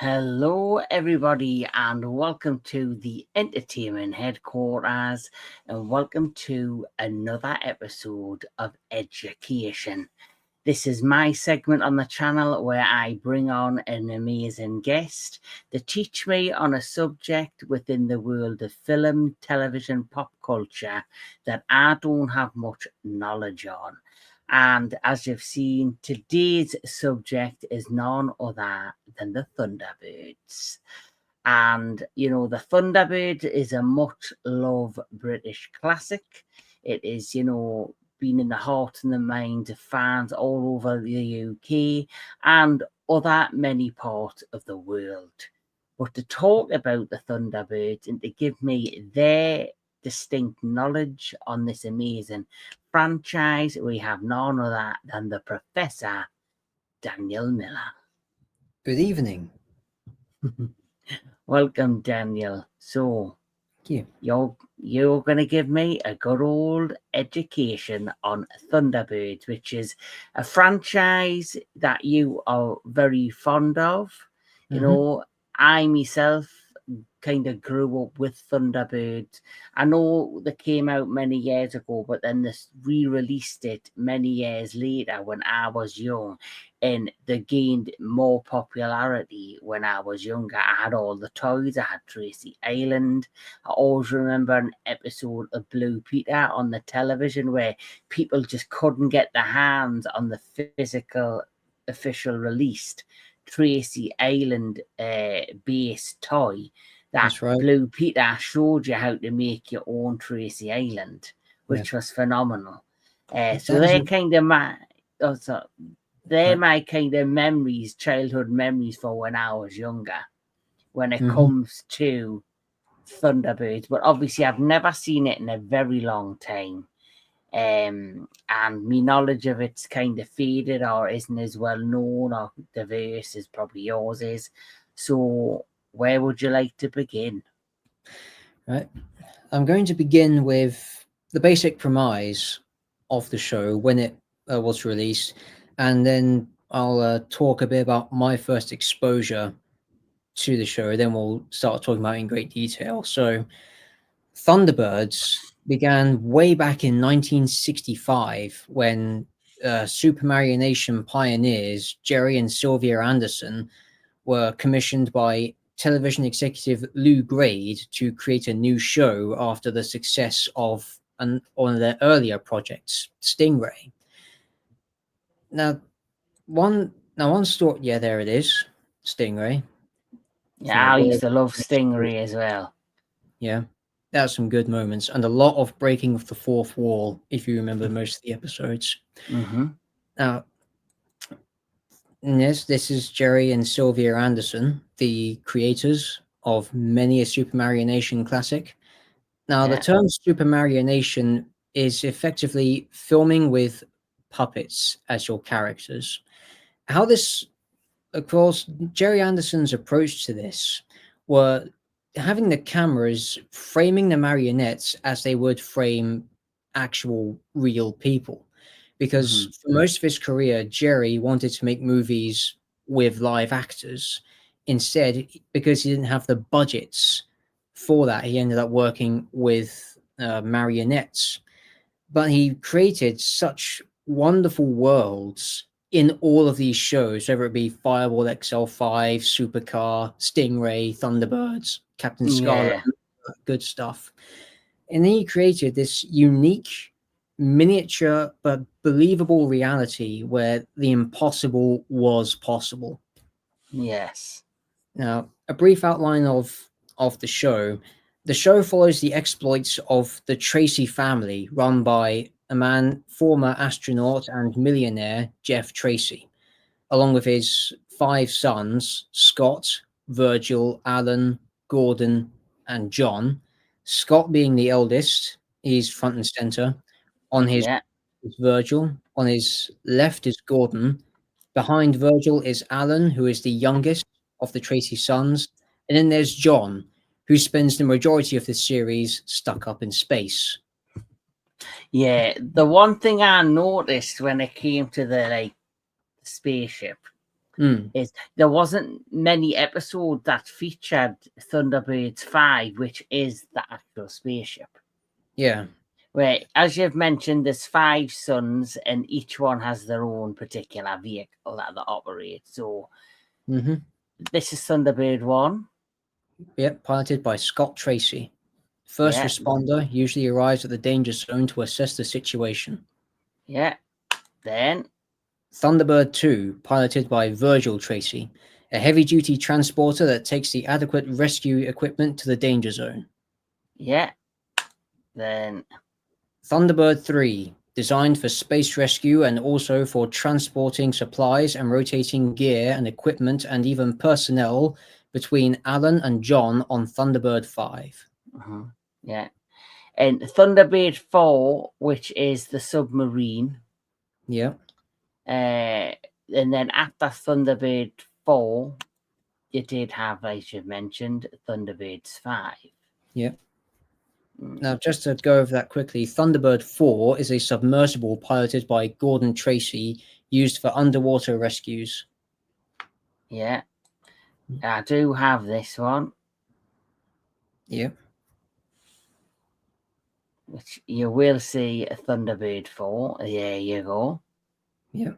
Hello, everybody, and welcome to the entertainment headquarters, and welcome to another episode of Education. This is my segment on the channel where I bring on an amazing guest to teach me on a subject within the world of film, television, pop culture that I don't have much knowledge on. And as you've seen, today's subject is none other than the Thunderbirds. And, the Thunderbird is a much loved British classic. It is, been in the heart and the minds of fans all over the UK and other many parts of the world. But to talk about the Thunderbirds and to give me their distinct knowledge on this amazing franchise, we have none other than the Professor, Daniel Miller. Good evening. Welcome, Daniel. So, Thank you. you're going to give me a good old education on Thunderbirds, which is a franchise that you are very fond of. I myself kind of grew up with Thunderbirds. I know they came out many years ago, but then they re-released it many years later when I was young, and they gained more popularity when I was younger. I had all the toys. I had Tracy Island. I always remember an episode of Blue Peter on the television where people just couldn't get their hands on the physical official released Tracy Island base toy. That's right. Blue Peter showed you how to make your own Tracy Island, which was phenomenal. So they're kind of my kind of memories, childhood memories for when I was younger, when it comes to Thunderbirds. But obviously, I've never seen it in a very long time. And my knowledge of it's kind of faded or isn't as well known or diverse as probably yours is. So where would you like to begin? Right. I'm going to begin with the basic premise of the show when it was released, and then I'll talk a bit about my first exposure to the show. Then we'll start talking about it in great detail. So, Thunderbirds began way back in 1965 when Super Marionation pioneers Gerry and Sylvia Anderson were commissioned by television executive Lou Grade to create a new show after the success of one of their earlier projects, Stingray. One story. Yeah, there it is, Stingray. Yeah, I used to love Stingray as well. Yeah, that's some good moments and a lot of breaking of the fourth wall, if you remember most of the episodes. Now, yes, this is Gerry and Sylvia Anderson, the creators of many a Super Marionation classic. Now, the term Super Marionation is effectively filming with puppets as your characters. How this, of course, Gerry Anderson's approach to this were having the cameras framing the marionettes as they would frame actual real people. Because for most of his career, Gerry wanted to make movies with live actors. Instead, because he didn't have the budgets for that, he ended up working with marionettes. But he created such wonderful worlds in all of these shows, whether it be Fireball XL5, Supercar, Stingray, Thunderbirds, Captain Scarlet, good stuff. And then he created this unique, miniature, but believable reality where the impossible was possible. Yes. Now, a brief outline of the show. The show follows the exploits of the Tracy family, run by a man, former astronaut and millionaire Jeff Tracy, along with his 5 sons, Scott, Virgil, Alan, Gordon, and John. Scott being the eldest, he's front and center. On his right is Virgil, on his left is Gordon. Behind Virgil is Alan, who is the youngest of the Tracy sons. And then there's John, who spends the majority of the series stuck up in space. Yeah, the one thing I noticed when it came to the spaceship Mm. is there wasn't many episodes that featured Thunderbirds 5, which is the actual spaceship. Yeah. Where, as you've mentioned, there's 5 suns, and each one has their own particular vehicle that they operate. So this is Thunderbird 1. Yep, piloted by Scott Tracy. First Yeah. responder usually arrives at the danger zone to assess the situation. Yeah. Then Thunderbird 2, piloted by Virgil Tracy, a heavy-duty transporter that takes the adequate rescue equipment to the danger zone. yeah. Then Thunderbird 3, designed for space rescue and also for transporting supplies and rotating gear and equipment and even personnel between Alan and John on Thunderbird 5. yeah. And Thunderbird 4, which is the submarine. Yeah. And then after Thunderbird 4, you did have, as you mentioned, Thunderbirds 5. Yeah. Now, just to go over that quickly, Thunderbird 4 is a submersible piloted by Gordon Tracy, used for underwater rescues. Yeah. I do have this one. Yeah. Which you will see a Thunderbird 4. There you go. Yeah.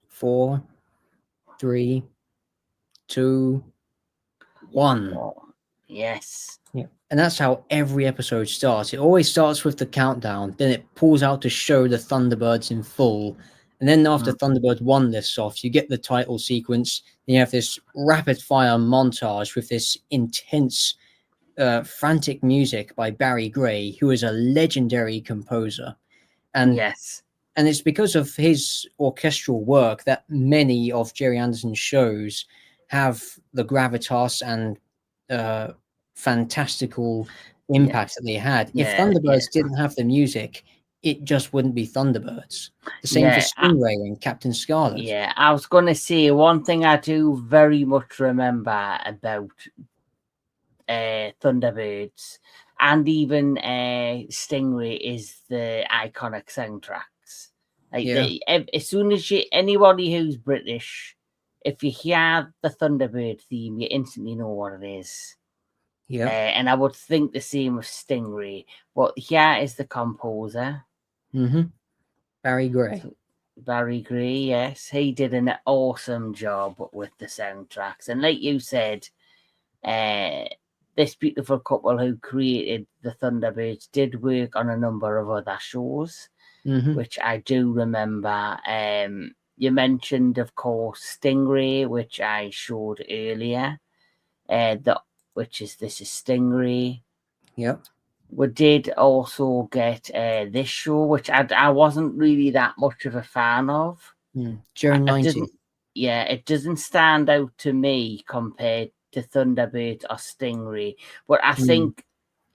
4, 3, 2, 1. Yes. Yeah. And that's how every episode starts. It always starts with the countdown, then it pulls out to show the Thunderbirds in full. And then after Thunderbird 1 lifts off, you get the title sequence. And you have this rapid fire montage with this intense, frantic music by Barry Gray, who is a legendary composer. And yes. And it's because of his orchestral work that many of Gerry Anderson's shows have the gravitas and fantastical impact that they had. If Thunderbirds didn't have the music, it just wouldn't be Thunderbirds. The same for Stingray and Captain Scarlet. Yeah, I was going to say, one thing I do very much remember about Thunderbirds and even Stingray is the iconic soundtracks. Like as soon as anybody who's British, if you hear the Thunderbird theme, you instantly know what it is. Yeah. And I would think the same with Stingray. But here is the composer. Barry Gray. Barry Gray, yes. He did an awesome job with the soundtracks. And like you said, this beautiful couple who created the Thunderbirds did work on a number of other shows, which I do remember. You mentioned, of course, Stingray, which I showed earlier. This is Stingray. Yep. We did also get this show, which I wasn't really that much of a fan of. Joe 90. It doesn't stand out to me compared to Thunderbirds or Stingray. But I think,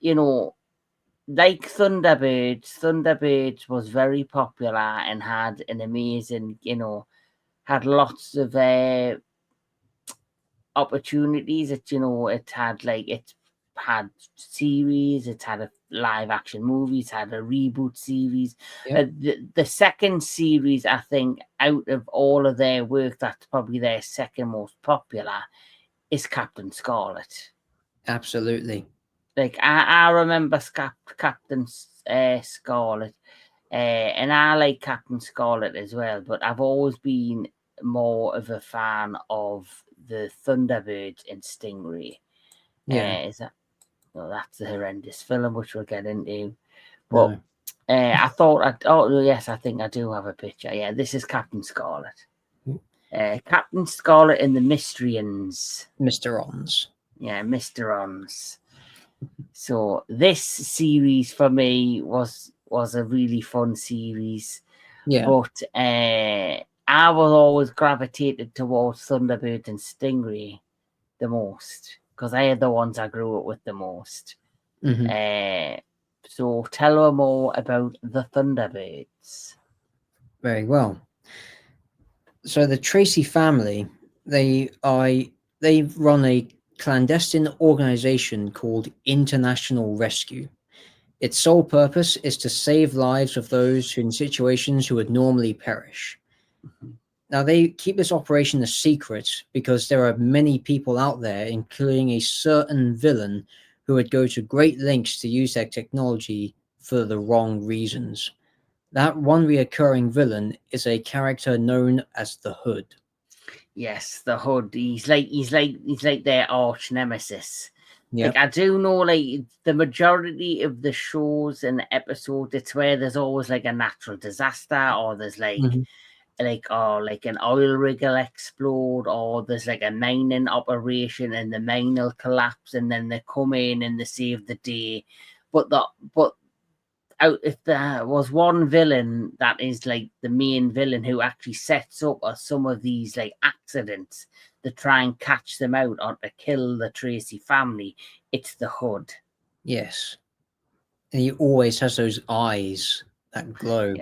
like Thunderbirds was very popular and had an amazing, had lots of opportunities. It had series, it had a live action movie, it had a reboot series. The second series, I think, out of all of their work, that's probably their second most popular, is Captain Scarlet. Absolutely. Like I remember Captain Scarlet, and I like Captain Scarlet as well, but I've always been more of a fan of the Thunderbirds and Stingray. That's the horrendous film, which we'll get into. But I think I do have a picture. Yeah, this is Captain Scarlet. Captain Scarlet and the Mysteryans. Mysterons. Yeah, Mysterons. So this series for me was a really fun series. Yeah. But I was always gravitated towards Thunderbird and Stingray the most, because they are the ones I grew up with the most. So tell her more about the Thunderbirds. Very well. So the Tracy family, they run a clandestine organization called International Rescue. Its sole purpose is to save lives of those in situations who would normally perish. Now, they keep this operation a secret because there are many people out there, including a certain villain, who would go to great lengths to use their technology for the wrong reasons. That one reoccurring villain is a character known as the Hood. Yes, the Hood. He's like their arch nemesis. Like, Yep. I do know, like, the majority of the shows and the episodes, it's where there's always like a natural disaster, or there's Mhm. like an oil rig will explode, or there's like a mining operation and the mine will collapse, and then they come in and they save the day. But out, if there was one villain that is like the main villain who actually sets up some of these like accidents to try and catch them out or to kill the Tracy family, it's the Hood. Yes. And he always has those eyes that glow.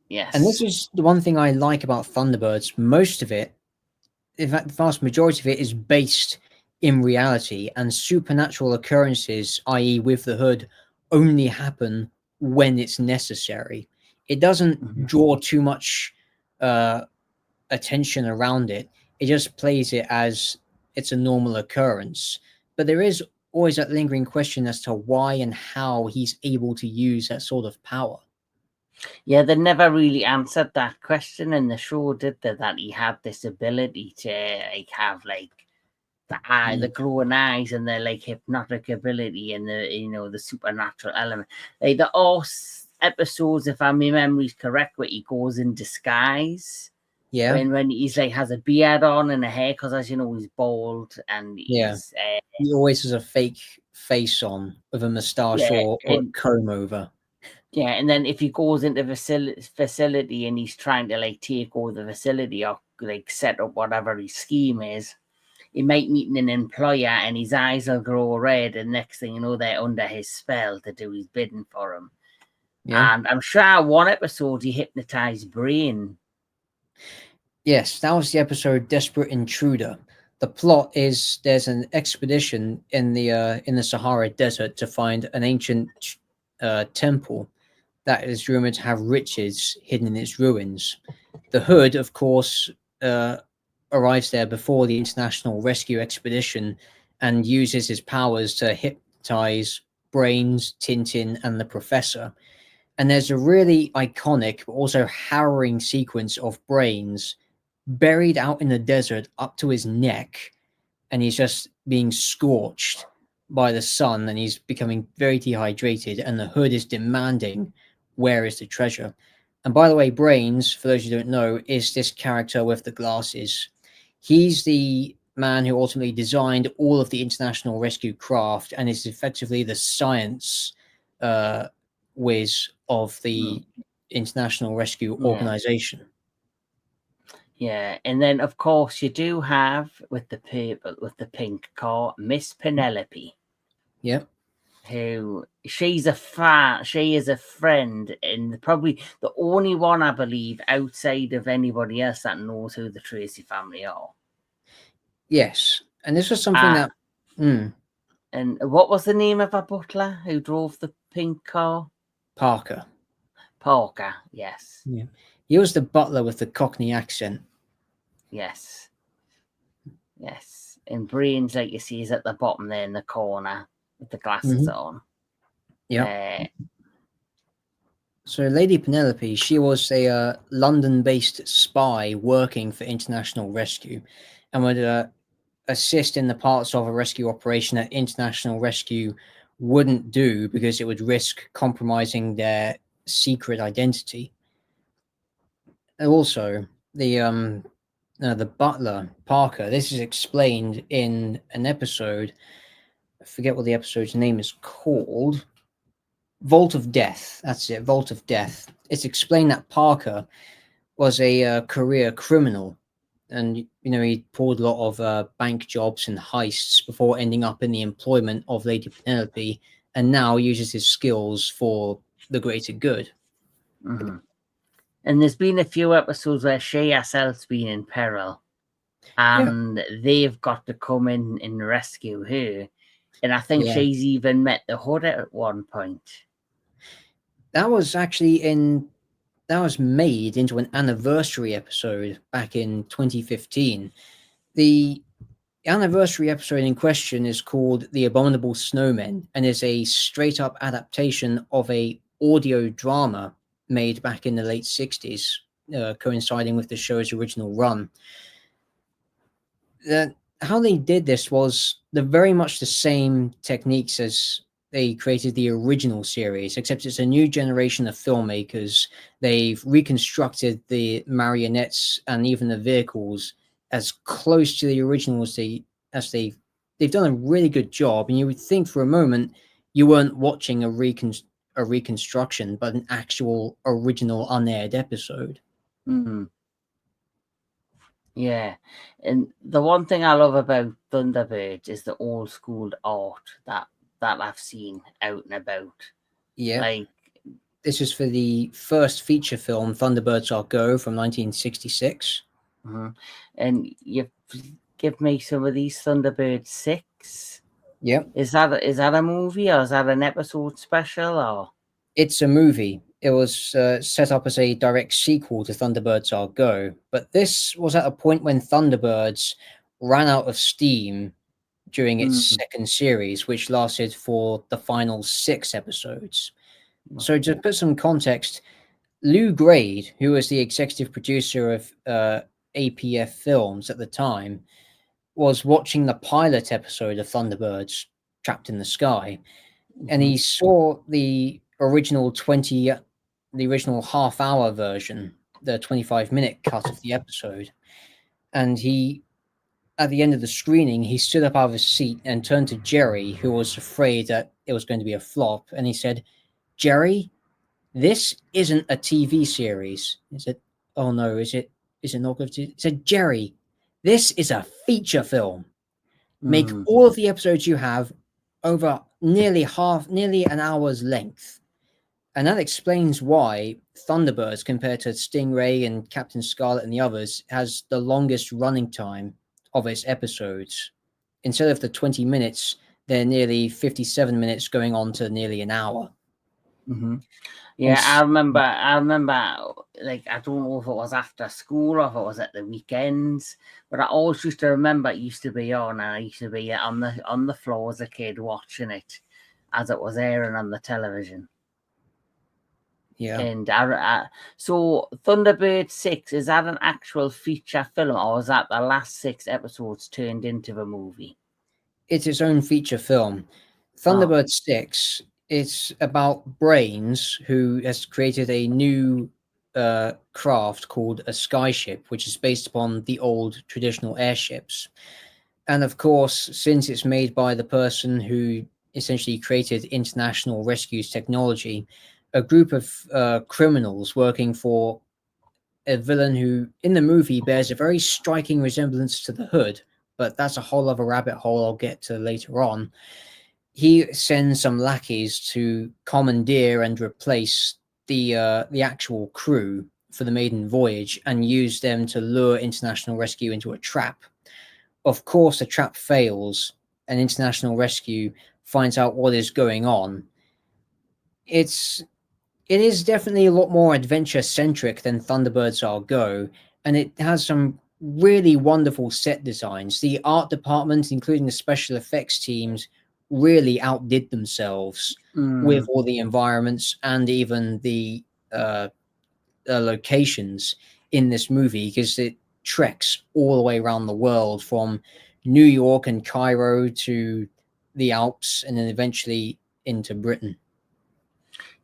Yes, And this yes. is the one thing I like about Thunderbirds. Most of it, in fact, the vast majority of it, is based in reality, and supernatural occurrences, i.e., with the Hood, only happen when it's necessary. It doesn't Mhm. draw too much uh, attention around it. It just plays it as it's a normal occurrence. But there is always that lingering question as to why and how he's able to use that sort of power. Yeah, they never really answered that question in the show, did they? That he had this ability to like have like the glowing eyes, and the like hypnotic ability, and the supernatural element. Like the episodes, if my memory's correct, where he goes in disguise. Yeah, When he's like has a beard on and a hair, because as you know he's bald, and yeah. he's He always has a fake face on with a moustache yeah, or a and comb over. yeah, and then if he goes into the facility and he's trying to like take over the facility or like set up whatever his scheme is, he might meet an employer and his eyes will grow red, and next thing you know, they're under his spell to do his bidding for him. Yeah. And I'm sure one episode he hypnotized Brain. Yes, that was the episode Desperate Intruder. The plot is there's an expedition in the Sahara Desert to find an ancient temple that is rumored to have riches hidden in its ruins. The Hood, of course, uh, arrives there before the international rescue expedition and uses his powers to hypnotize Brains, Tintin, and the Professor. And there's a really iconic but also harrowing sequence of Brains buried out in the desert up to his neck, and he's just being scorched by the sun, and he's becoming very dehydrated, and the Hood is demanding, where is the treasure? And by the way, Brains, for those who don't know, is this character with the glasses. He's the man who ultimately designed all of the international rescue craft and is effectively the science uh, whiz of Mm, the international rescue yeah, organization. yeah, and then of course you do have with the purple, with the pink car, Miss Penelope, Yep. who she is a friend, and probably the only one I believe outside of anybody else that knows who the Tracy family are. Yes. And this was something Uh, that mm, and what was the name of a butler who drove the pink car? Parker. Parker, yes. Yeah. He was the butler with the Cockney accent. Yes. Yes. And Brains, like you see, is at the bottom there in the corner with the glasses Hmm. on. Yep. Uh, So Lady Penelope, she was a London-based spy working for international rescue, and would assist in the parts of a rescue operation that international rescue wouldn't do because it would risk compromising their secret identity. And also, the butler Parker. This is explained in an episode. I forget what the episode's name is called. Vault of Death. That's it. Vault of Death. It's explained that Parker was a career criminal, and he pulled a lot of bank jobs and heists before ending up in the employment of Lady Penelope, and now uses his skills for the greater good. mhm. And there's been a few episodes where she herself's been in peril, Yeah, and they've got to come in and rescue her. And I think yeah. she's even met the Hood at one point. That was actually in that was made into an anniversary episode back in 2015. The anniversary episode in question is called The Abominable Snowmen and is a straight up adaptation of a audio drama made back in the late 60s, coinciding with the show's original run. How they did this was very much the same techniques as they created the original series, except it's a new generation of filmmakers. They've reconstructed the marionettes and even the vehicles as close to the original as they've done a really good job. And you would think for a moment you weren't watching a reconstruction, but an actual original unaired episode. Mm. Yeah, and the one thing I love about Thunderbirds is the old school art that I've seen out and about. Yeah. Like, this is for the first feature film, Thunderbirds Are Go, from 1966. And you give me some of these Thunderbird 6. Yep. Is that a movie, or is that an episode special, or? It's a movie. It was set up as a direct sequel to Thunderbirds Are Go, but this was at a point when Thunderbirds ran out of steam during its second series, which lasted for the final 6 episodes. So to put some context, Lou Grade, who was the executive producer of APF Films at the time, was watching the pilot episode of Thunderbirds Trapped in the Sky, and he saw the original half-hour version, the 25-minute cut of the episode, and he, at the end of the screening, he stood up out of his seat and turned to Gerry, who was afraid that it was going to be a flop, and he said, "Gerry, this isn't a TV series." He said, "Oh no, is it not going to?" He said, "Gerry, this is a feature film. Make all of the episodes you have over nearly an hour's length." And that explains why Thunderbirds, compared to Stingray and Captain Scarlet and the others, has the longest running time of its episodes. Instead of the 20 minutes, they're nearly 57 minutes, going on to nearly an hour. Yeah, I remember, like, I don't know if it was after school or if it was at the weekends, but I always used to remember it used to be on, and I used to be on the floor as a kid watching it as it was airing on the television. Yeah. And so Thunderbird 6, is that an actual feature film, or is that the last 6 episodes turned into the movie? It's its own feature film. Thunderbird 6, it's about Brains, who has created a new craft called a skyship, which is based upon the old traditional airships. And of course, since it's made by the person who essentially created International Rescue's technology, a group of criminals working for a villain who, in the movie, bears a very striking resemblance to the Hood, but that's a whole other rabbit hole I'll get to later on. He sends some lackeys to commandeer and replace the actual crew for the maiden voyage and use them to lure International Rescue into a trap. Of course, the trap fails, and International Rescue finds out what is going on. It is definitely a lot more adventure-centric than Thunderbirds Are Go, and it has some really wonderful set designs. The art department, including the special effects teams, really outdid themselves with all the environments and even the locations in this movie, because it treks all the way around the world, from New York and Cairo to the Alps, and then eventually into Britain.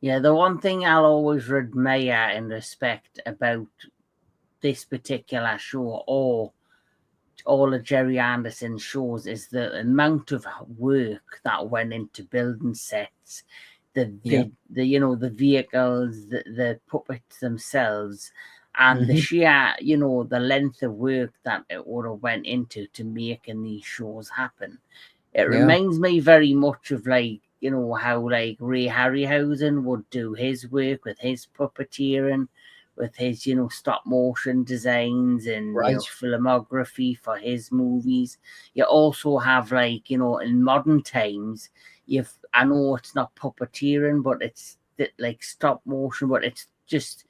Yeah, the one thing I'll always admire and respect about this particular show, or all of Gerry Anderson shows, is the amount of work that went into building sets, the vehicles, the puppets themselves, and the sheer, the length of work that it would have went into to making these shows happen. It reminds me very much of, like, how, like, Ray Harryhausen would do his work with his puppeteering, with his, stop motion designs and filmography for his movies. You also have, like, in modern times, I know it's not puppeteering, but it's like stop motion, but it's just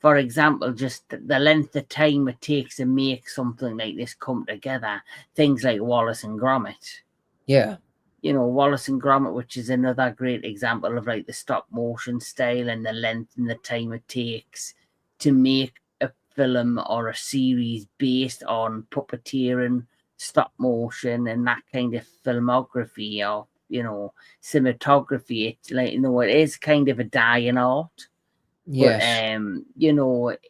for example, just the length of time it takes to make something like this come together. Things like Wallace and Gromit. Yeah. Wallace and Gromit, which is another great example of like the stop motion style and the length and the time it takes to make a film or a series based on puppeteering, stop motion, and that kind of filmography or cinematography. It's like it is kind of a dying art. But Yes.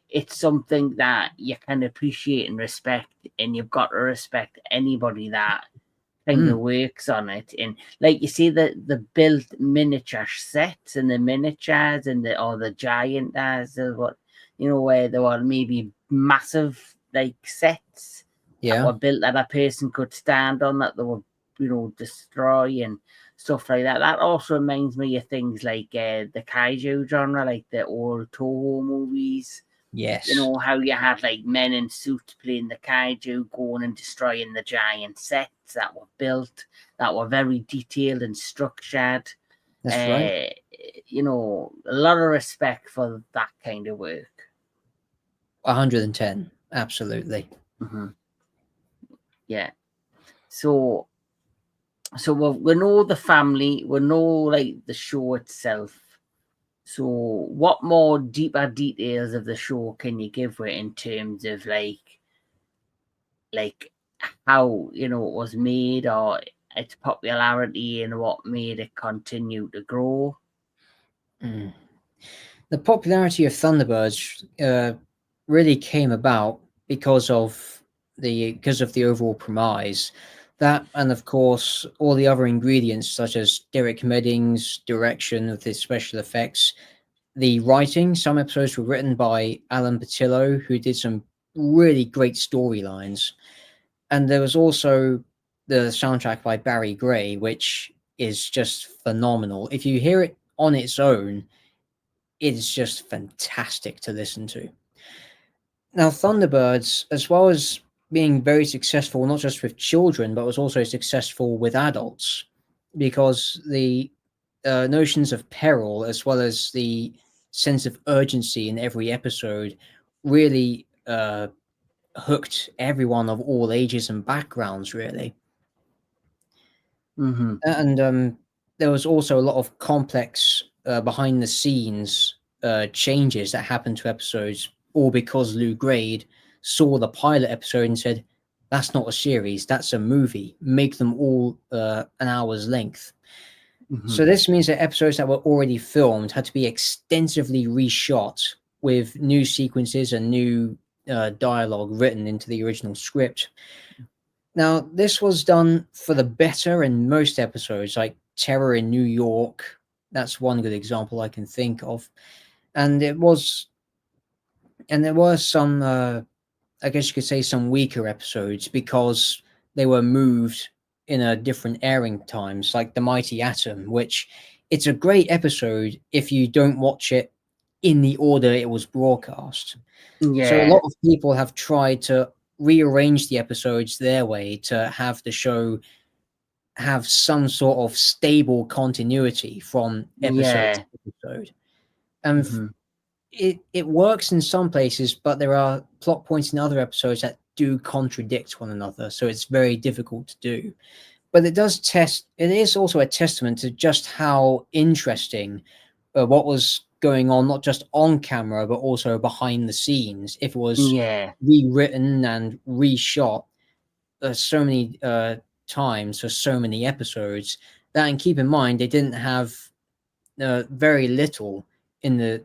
it's something that you can appreciate and respect, and you've got to respect anybody that kind of works on it. And like you see the built miniature sets and the miniatures and the giant what where there were maybe massive like sets that were built that a person could stand on, that they would destroy and stuff like that. That also reminds me of things like the kaiju genre, like the old Toho movies. Yes. How you had like men in suits playing the kaiju, going and destroying the giant sets that were built, that were very detailed and structured. That's right. A lot of respect for that kind of work. 110. Absolutely. Mm-hmm. Yeah. So we know the family, we know like the show itself. So what more deeper details of the show can you give it in terms of like how it was made, or its popularity, and what made it continue to grow? The popularity of Thunderbirds really came about because of the overall premise. That, and of course all the other ingredients such as Derek Medding's direction of the special effects, the writing. Some episodes were written by Alan Patillo, who did some really great storylines. And there was also the soundtrack by Barry Gray, which is just phenomenal. If you hear it on its own, it is just fantastic to listen to. Now, Thunderbirds, as well as being very successful, not just with children, but was also successful with adults, because the notions of peril, as well as the sense of urgency in every episode, really hooked everyone of all ages and backgrounds, really. Mm-hmm. And there was also a lot of complex behind the scenes changes that happened to episodes, all because Lou Grade saw the pilot episode and said, "That's not a series, that's a movie. Make them all an hour's length." Mm-hmm. So this means that episodes that were already filmed had to be extensively reshot with new sequences and new dialogue written into the original script. Now, this was done for the better in most episodes, like Terror in New York. That's one good example I can think of. And there were some, I guess you could say, some weaker episodes because they were moved in a different airing times, like The Mighty Atom, which it's a great episode if you don't watch it in the order it was broadcast. So a Yeah. lot of people have tried to rearrange the episodes their way to have the show have some sort of stable continuity from episode Yeah. to episode. And Mm-hmm. it works in some places, but there are plot points in other episodes that do contradict one another, so it's very difficult to do. But it is also a testament to just how interesting what was going on, not just on camera, but also behind the scenes. If it was Yeah. rewritten and reshot so many times for so many episodes, that, and keep in mind, they didn't have very little in the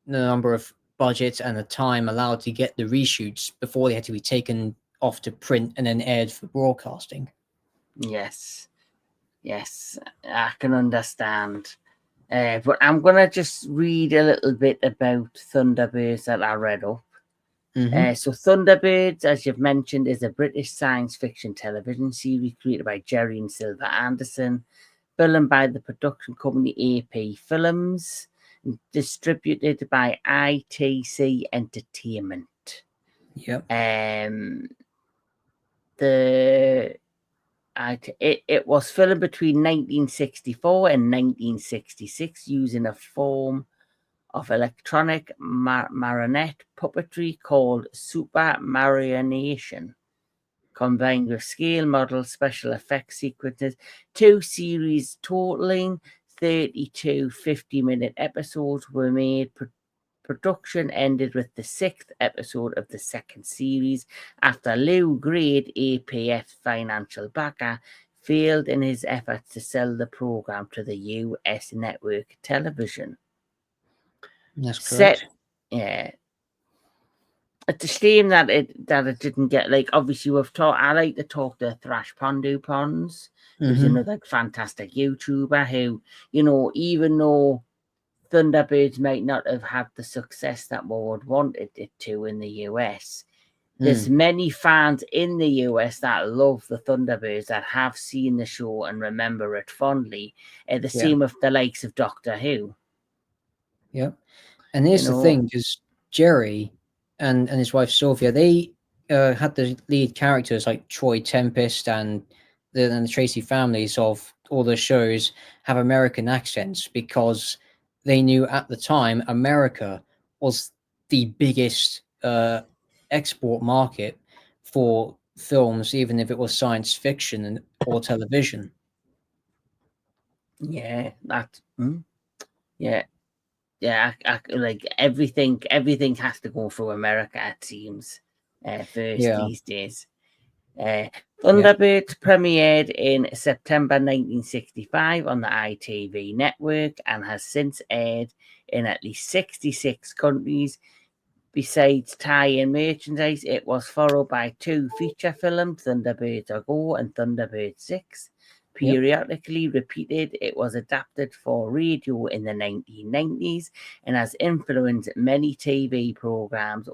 number of budget and the time allowed to get the reshoots before they had to be taken off to print and then aired for broadcasting. Yes. Yes. I can understand. But I'm gonna just read a little bit about Thunderbirds that I read up. So Thunderbirds, as you've mentioned, is a British science fiction television series created by Gerry and Sylvia Anderson, filmed by the production company AP Films, distributed by ITC Entertainment. Yep. It was filmed between 1964 and 1966 using a form of electronic marionette puppetry called Super Marionation, combined with scale models, special effects sequences. 2 series totaling 32 50-minute episodes were made. Production ended with the 6th episode of the 2nd series after Lou Grade, APF's financial backer, failed in his efforts to sell the program to the US network television. That's correct. Yeah. It's a shame that it didn't get, like, obviously I like to talk to Thrash Pondu Pons, who's another fantastic YouTuber who, even though Thunderbirds might not have had the success that we would wanted it to in the US, there's many fans in the US that love the Thunderbirds, that have seen the show and remember it fondly. The same with the likes of Doctor Who. Yep. And here's the thing, because Gerry and his wife Sylvia, they had the lead characters like Troy Tempest and the Tracy families of all the shows have American accents, because they knew at the time America was the biggest export market for films, even if it was science fiction or television. Yeah, like everything has to go through America, it seems, first these days. Thunderbirds premiered in September 1965 on the ITV network and has since aired in at least 66 countries. Besides tie-in merchandise, it was followed by 2 feature films, Thunderbirds Go and Thunderbirds 6. Periodically repeated, it was adapted for radio in the 1990s and has influenced many TV programs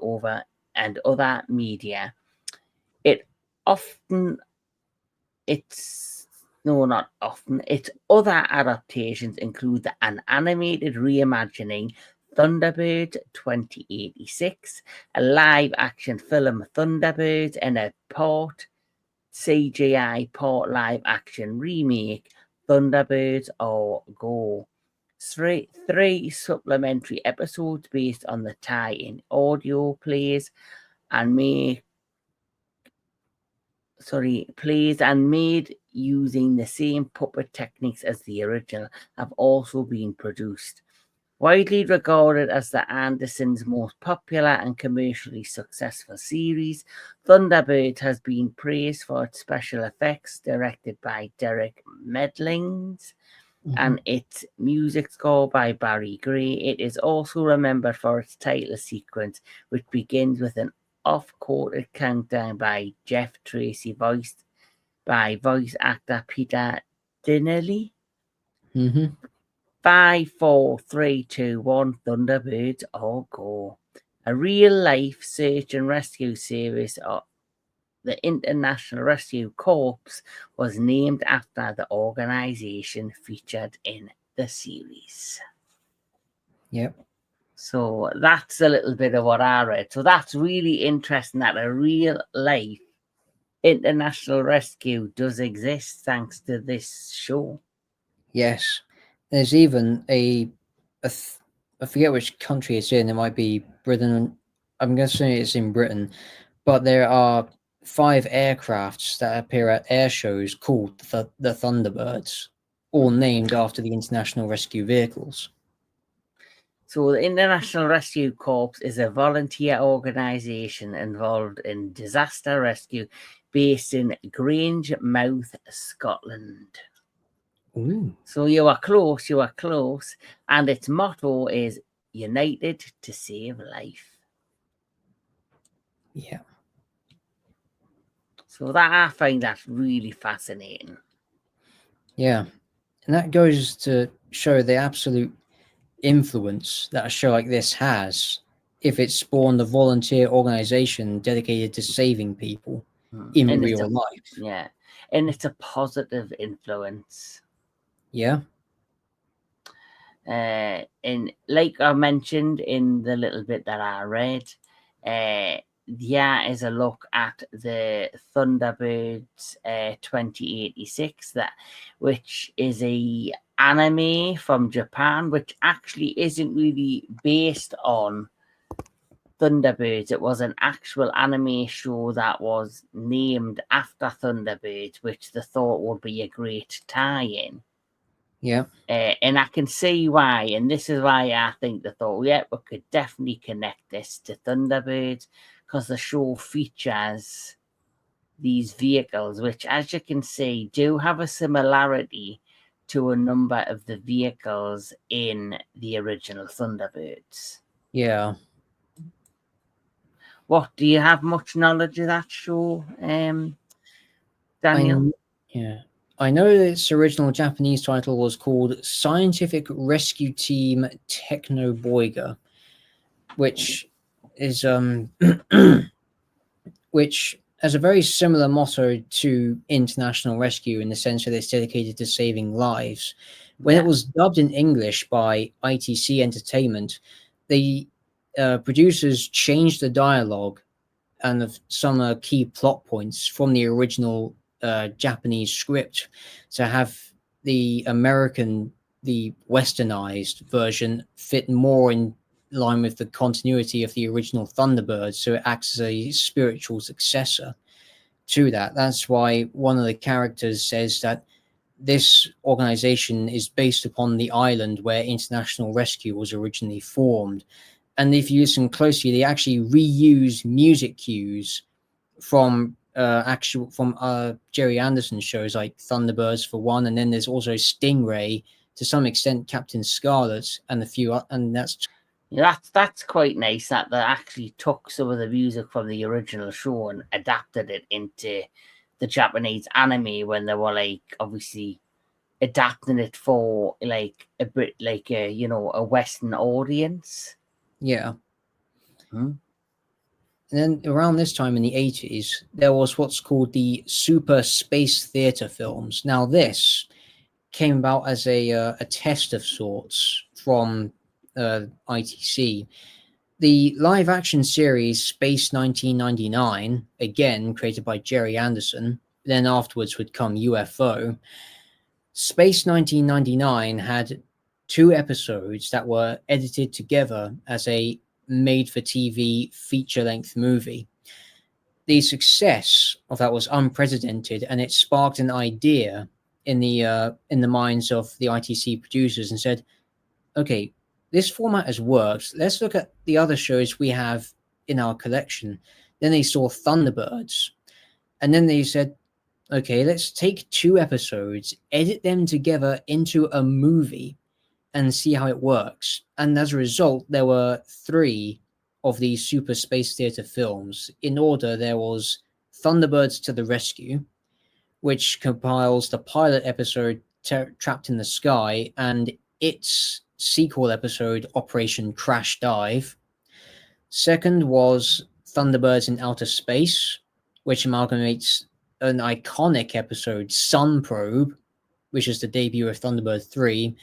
and other media. Its other adaptations include an animated reimagining, Thunderbird 2086, a live-action film, Thunderbirds, and a part CGI, part live-action remake, Thunderbirds Go. Three supplementary episodes based on the tie-in audio plays made using the same puppet techniques as the original have also been produced. Widely regarded as the Andersons' most popular and commercially successful series, Thunderbird has been praised for its special effects, directed by Derek Medlings, and its music score by Barry Gray. It is also remembered for its title sequence, which begins with an off-quoted countdown by Jeff Tracy, voiced by voice actor Peter Dinelli. 5, 4, 3, 2, 1, Thunderbirds Go. A real-life search and rescue service of the International Rescue Corps was named after the organization featured in the series. Yep. So that's a little bit of what I read. So that's really interesting that a real-life international rescue does exist thanks to this show. Yes. There's even I forget which country it's in. It might be Britain. I'm going to say it's in Britain. But there are 5 aircrafts that appear at air shows called the Thunderbirds, all named after the International Rescue Vehicles. So the International Rescue Corps is a volunteer organisation involved in disaster rescue based in Grangemouth, Scotland. Ooh. So you are close. And its motto is United to Save Life. Yeah. So that I find that really fascinating. Yeah. And that goes to show the absolute influence that a show like this has if it spawned a volunteer organization dedicated to saving people in real life. Yeah. And it's a positive influence. Yeah. And like I mentioned in the little bit that I read, is a look at the Thunderbirds 2086, which is a anime from Japan, which actually isn't really based on Thunderbirds. It was an actual anime show that was named after Thunderbirds, which they thought would be a great tie-in. Yeah. And I can see why, and this is why I think they thought, yeah, we could definitely connect this to Thunderbirds, because the show features these vehicles, which, as you can see, do have a similarity to a number of the vehicles in the original Thunderbirds. Yeah. What, do you have much knowledge of that show, Daniel? Yeah. I know its original Japanese title was called Scientific Rescue Team Techno Boiga, which is which has a very similar motto to International Rescue in the sense that it's dedicated to saving lives. When it was dubbed in English by ITC Entertainment, the producers changed the dialogue and of some key plot points from the original Japanese script to have the westernized version fit more in line with the continuity of the original Thunderbirds, so it acts as a spiritual successor to that. That's why one of the characters says that this organization is based upon the island where International Rescue was originally formed. And if you listen closely, they actually reuse music cues from Gerry Anderson shows like Thunderbirds for one, and then there's also Stingray, to some extent Captain Scarlet, and a few, and that's quite nice that they actually took some of the music from the original show and adapted it into the Japanese anime when they were like obviously adapting it for like a bit like a Western audience. Yeah. Hmm? And then around this time in the 80s, there was what's called the Super Space Theater films. Now, this came about as a test of sorts from ITC. The live action series Space 1999, again created by Gerry Anderson, then afterwards would come UFO. Space 1999 had 2 episodes that were edited together as a made for TV feature length movie. The success of that was unprecedented, and it sparked an idea in the minds of the ITC producers and said, okay, this format has worked. Let's look at the other shows we have in our collection. Then they saw Thunderbirds, and then they said, okay, let's take 2 episodes, edit them together into a movie, and see how it works. And as a result, there were 3 of these Super Space Theater films. In order, there was Thunderbirds to the Rescue, which compiles the pilot episode Trapped in the Sky and its sequel episode Operation Crash Dive. Second was Thunderbirds in Outer Space, which amalgamates an iconic episode, Sun Probe, which is the debut of Thunderbird 3,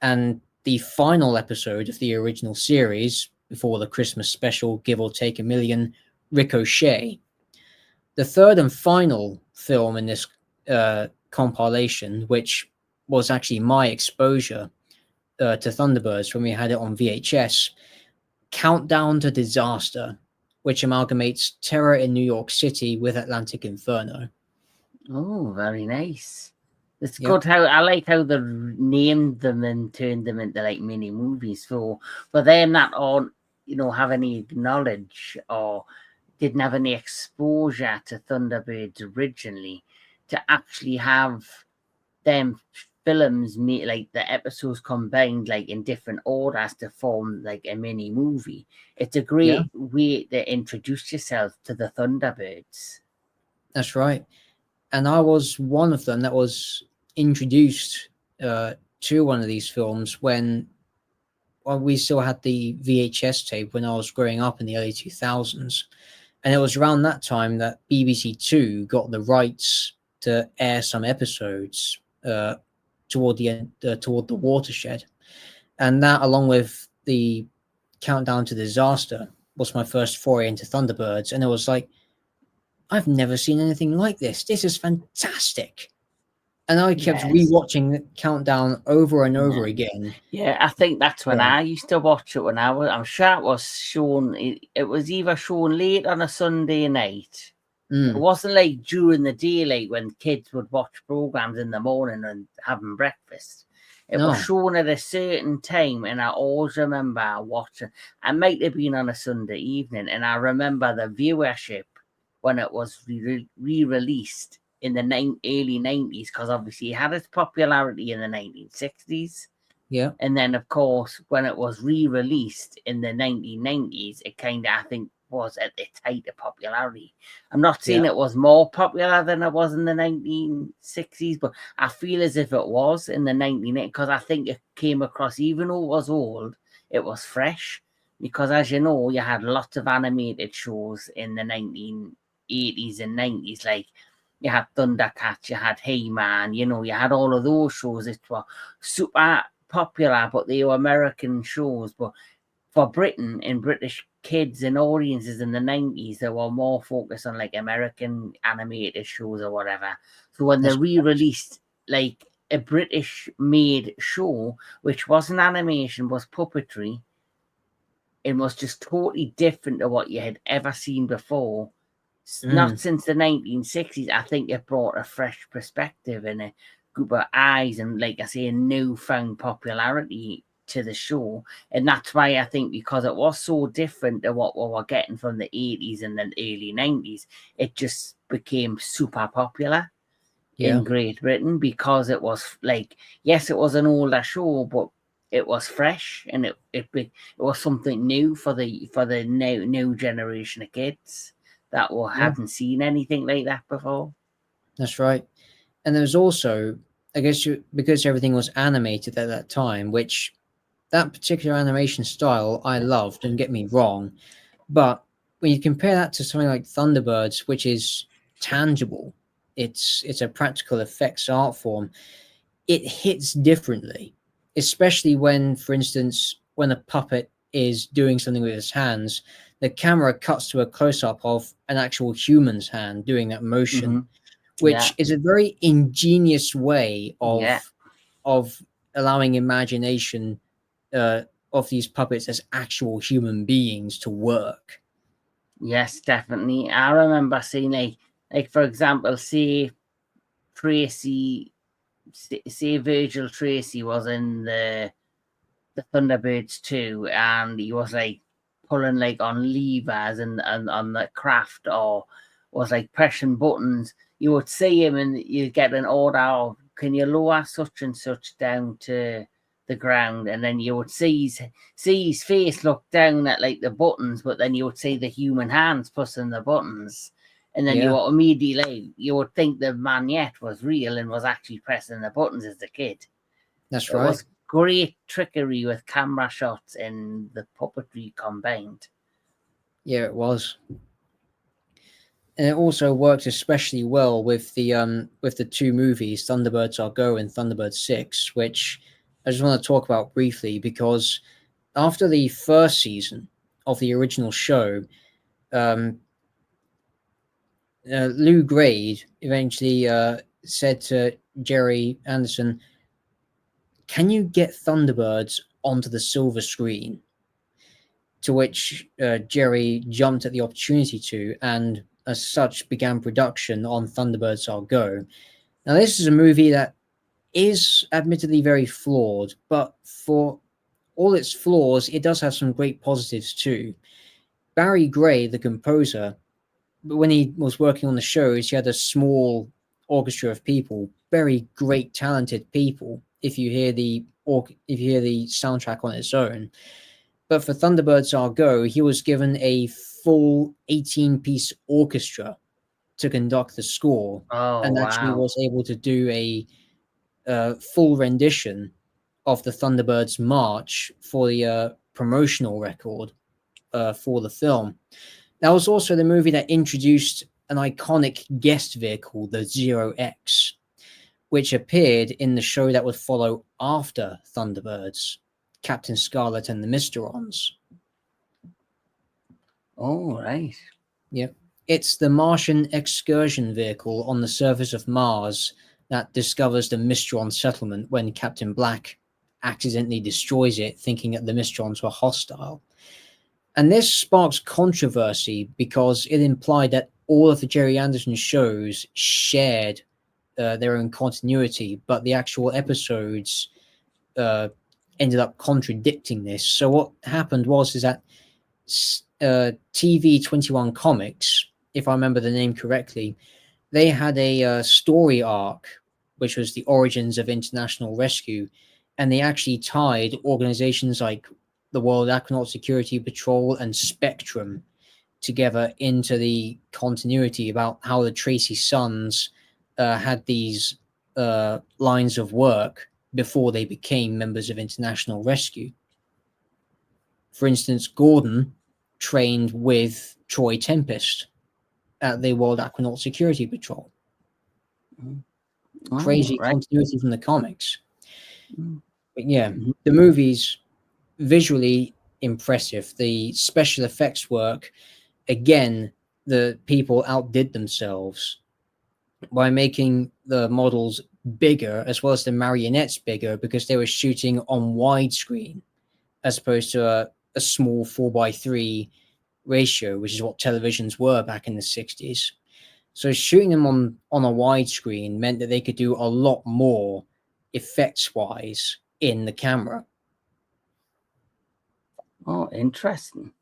and the final episode of the original series, before the Christmas special, Give or Take a Million, Ricochet. The third and final film in this compilation, which was actually my exposure to Thunderbirds when we had it on VHS, Countdown to Disaster, which amalgamates Terror in New York City with Atlantic Inferno. Oh, very nice. It's good how I like how they named them and turned them into like mini movies. So for them that aren't, have any knowledge or didn't have any exposure to Thunderbirds originally, to actually have them films meet like the episodes combined like in different orders to form like a mini movie. It's a great way to introduce yourself to the Thunderbirds. That's right. And I was one of them that was introduced to one of these films when we still had the VHS tape when I was growing up in the early 2000s. And it was around that time that BBC Two got the rights to air some episodes toward the watershed. And that, along with the Countdown to Disaster, was my first foray into Thunderbirds. And it was like, I've never seen anything like this. This is fantastic. And I kept Yes. rewatching the countdown over and over Yeah. again. Yeah, I think that's when Yeah. I used to watch it when I was. I'm sure it was shown. It was either shown late on a Sunday night. It Mm. wasn't like during the day, like when kids would watch programs in the morning and having breakfast. It was No. shown at a certain time, and I always remember watching. I might have been on a Sunday evening, and I remember the viewership when it was re-released in the early 90s, because obviously it had its popularity in the 1960s. Yeah. And then, of course, when it was re-released in the 1990s, it kind of, I think, was at its height of popularity. I'm not saying Yeah. it was more popular than it was in the 1960s, but I feel as if it was in the 1990s, because I think it came across, even though it was old, it was fresh. Because as you know, you had lots of animated shows in the 1980s and 90s, like you had Thundercats, you had He-Man, you had all of those shows that were super popular, but they were American shows. But for Britain and British kids and audiences in the 90s, they were more focused on like American animated shows or whatever. So when they That's correct. re-released like a British made show, which wasn't animation, was puppetry, it was just totally different to what you had ever seen before. Not Mm. since the 1960s. I think it brought a fresh perspective and a group of eyes, and like I say, a newfound popularity to the show. And that's why I think, because it was so different to what we were getting from the 80s and the early 90s, it just became super popular Yeah. in Great Britain, because it was like, yes, it was an older show, but it was fresh, and it was something new for the new generation of kids that Yeah. hadn't seen anything like that before. That's right. And there was also, I guess, because everything was animated at that time, which that particular animation style I loved, don't get me wrong, but when you compare that to something like Thunderbirds, which is tangible, it's a practical effects art form, it hits differently. Especially when, for instance, when a puppet is doing something with his hands, the camera cuts to a close-up of an actual human's hand doing that motion, Mm-hmm. Yeah, which is a very ingenious way yeah, of allowing imagination uh, of these puppets as actual human beings to work. yes, definitely. I remember seeing like for example, Tracy, say Virgil Tracy was in the Thunderbirds too, and he was like pulling like on levers and on the craft, or was like pressing buttons. You would see him and you get an order of, can you lower such and such down to the ground, and then you would see his face look down at like the buttons, but then you would see the human hands pushing the buttons. And then you Yeah, would immediately you would think the manette was real and was actually pressing the buttons as a kid. that's It right. was great trickery with camera shots and the puppetry combined. Yeah, it was. And it also works especially well with the two movies, Thunderbirds Are Go and Thunderbird 6, which I just want to talk about briefly because after the first season of the original show, um, Lou Grade eventually said to Gerry Anderson, "Can you get Thunderbirds onto the silver screen?" To which Gerry jumped at the opportunity to, and as such began production on Thunderbirds Are Go. Now, this is a movie that is admittedly very flawed, but for all its flaws, it does have some great positives too. Barry Gray, the composer, when he was working on the shows, he had a small orchestra of people, very great, talented people. If you hear the soundtrack on its own, but for Thunderbirds Are Go, he was given a full 18-piece orchestra to conduct the score, Oh and actually wow! was able to do a full rendition of the Thunderbirds March for the promotional record for the film. That was also the movie that introduced an iconic guest vehicle, the Zero X, which appeared in the show that would follow after Thunderbirds, Captain Scarlet and the Mysterons. Oh right. Yep. It's the Martian excursion vehicle on the surface of Mars, that discovers the Mistron settlement when Captain Black accidentally destroys it, thinking that the Mistrons were hostile. And this sparks controversy because it implied that all of the Gerry Anderson shows shared their own continuity, but the actual episodes ended up contradicting this. So what happened was that TV 21 Comics, if I remember the name correctly, they had a story arc, which was the origins of international rescue, and they actually tied organizations like the World Aquanaut Security Patrol and Spectrum together into the continuity about how the Tracy Sons had these lines of work before they became members of international rescue. For instance, Gordon trained with Troy Tempest at the World Aquanaut Security Patrol. Crazy continuity from the comics. But yeah, the movie's visually impressive. The special effects work, again, the people outdid themselves by making the models bigger as well as the marionettes bigger, because they were shooting on widescreen as opposed to a small 4:3 ratio, which is what televisions were back in the 60s. So shooting them on a widescreen meant that they could do a lot more effects-wise in the camera. Oh, interesting.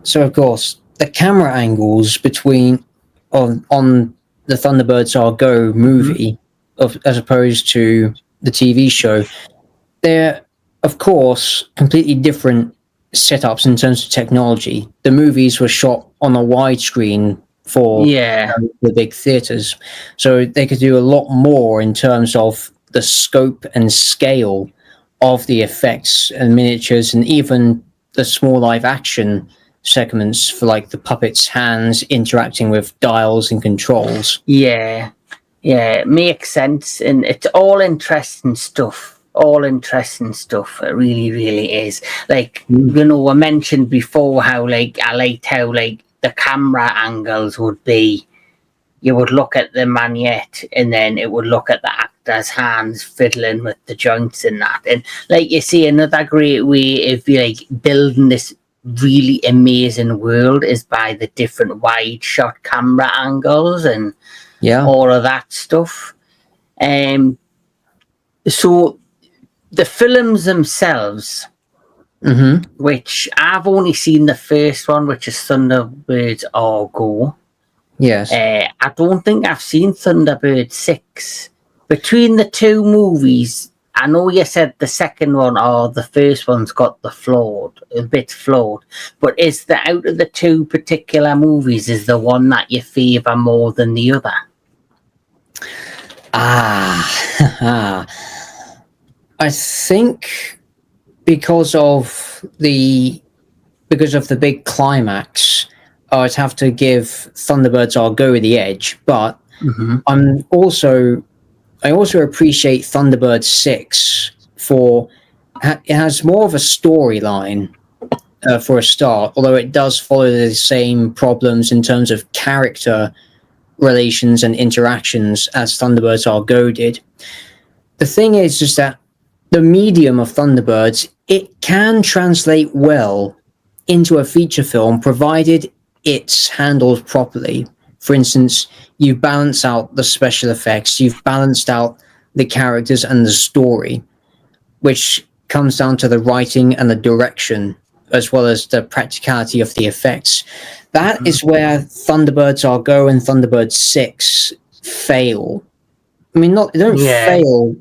So of course, the camera angles between on the Thunderbirds Are Go movie, as opposed to the TV show, they're of course completely different setups in terms of technology. The movies were shot on a widescreen for the big theaters, so they could do a lot more in terms of the scope and scale of the effects and miniatures, and even the small live action segments for like the puppets' hands interacting with dials and controls. Yeah, it makes sense, and it's all interesting stuff. It really, really is. Like, you know, I mentioned before how like I liked how like the camera angles would be. You would look at the manette, and then it would look at the actor's hands fiddling with the joints and that. And like you see, another great way of like building this really amazing world is by the different wide shot camera angles and all of that stuff. So the films themselves, which I've only seen the first one, which is Thunderbirds Are Go. Yes. I don't think I've seen Thunderbird 6. Between the two movies, I know you said the second one or the first one's got a bit flawed, but is the out of the two particular movies, is the one that you favour more than the other? I think because of the big climax, I'd have to give Thunderbirds Are Go the edge, but I also appreciate Thunderbird 6 for it has more of a storyline for a start, although it does follow the same problems in terms of character relations and interactions as Thunderbirds Are Go did. The thing is just that the medium of Thunderbirds, it can translate well into a feature film provided it's handled properly. For instance, you balance out the special effects, you've balanced out the characters and the story, which comes down to the writing and the direction, as well as the practicality of the effects. That is where Thunderbirds Are Go and Thunderbird 6 fail. I mean, they don't fail.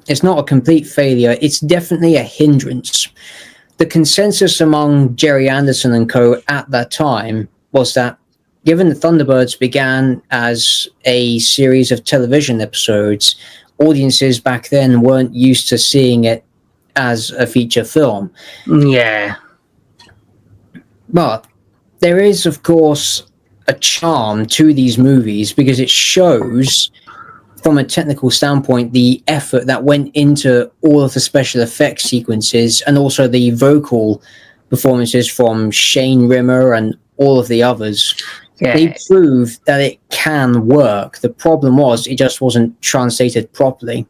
It's not a complete failure. It's definitely a hindrance. The consensus among Gerry Anderson and co. at that time was that given the Thunderbirds began as a series of television episodes, audiences back then weren't used to seeing it as a feature film. Yeah. But there is, of course, a charm to these movies because it shows, from a technical standpoint, the effort that went into all of the special effects sequences and also the vocal performances from Shane Rimmer and all of the others. They proved that it can work. The problem was it just wasn't translated properly.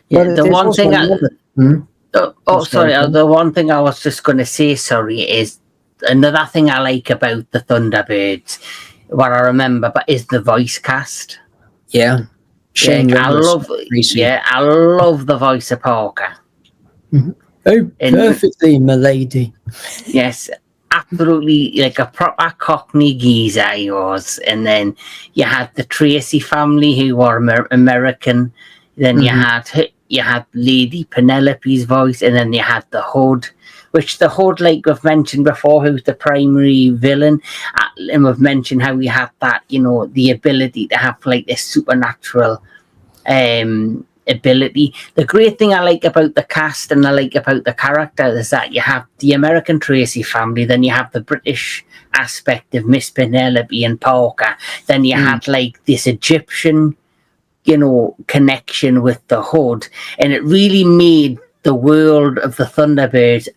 Yeah, But the there's one also thing another. sorry, the one thing I was just going to say, sorry, is another thing I like about the Thunderbirds, what I remember, but is the voice cast. Yeah. Shane I love the voice of Parker. Oh, perfectly, milady. Yes, absolutely, like a proper Cockney geezer he was. And then you had the Tracy family who were American. Then you had Lady Penelope's voice, and then you had the Hood, which the Hood, like we've mentioned before, who's the primary villain, and we've mentioned how we had that, the ability to have like this supernatural ability. The great thing I like about the cast and I like about the character is that you have the American Tracy family, then you have the British aspect of Miss Penelope and Parker, then you had like this Egyptian, connection with the Hood, and it really made the world of the Thunderbirds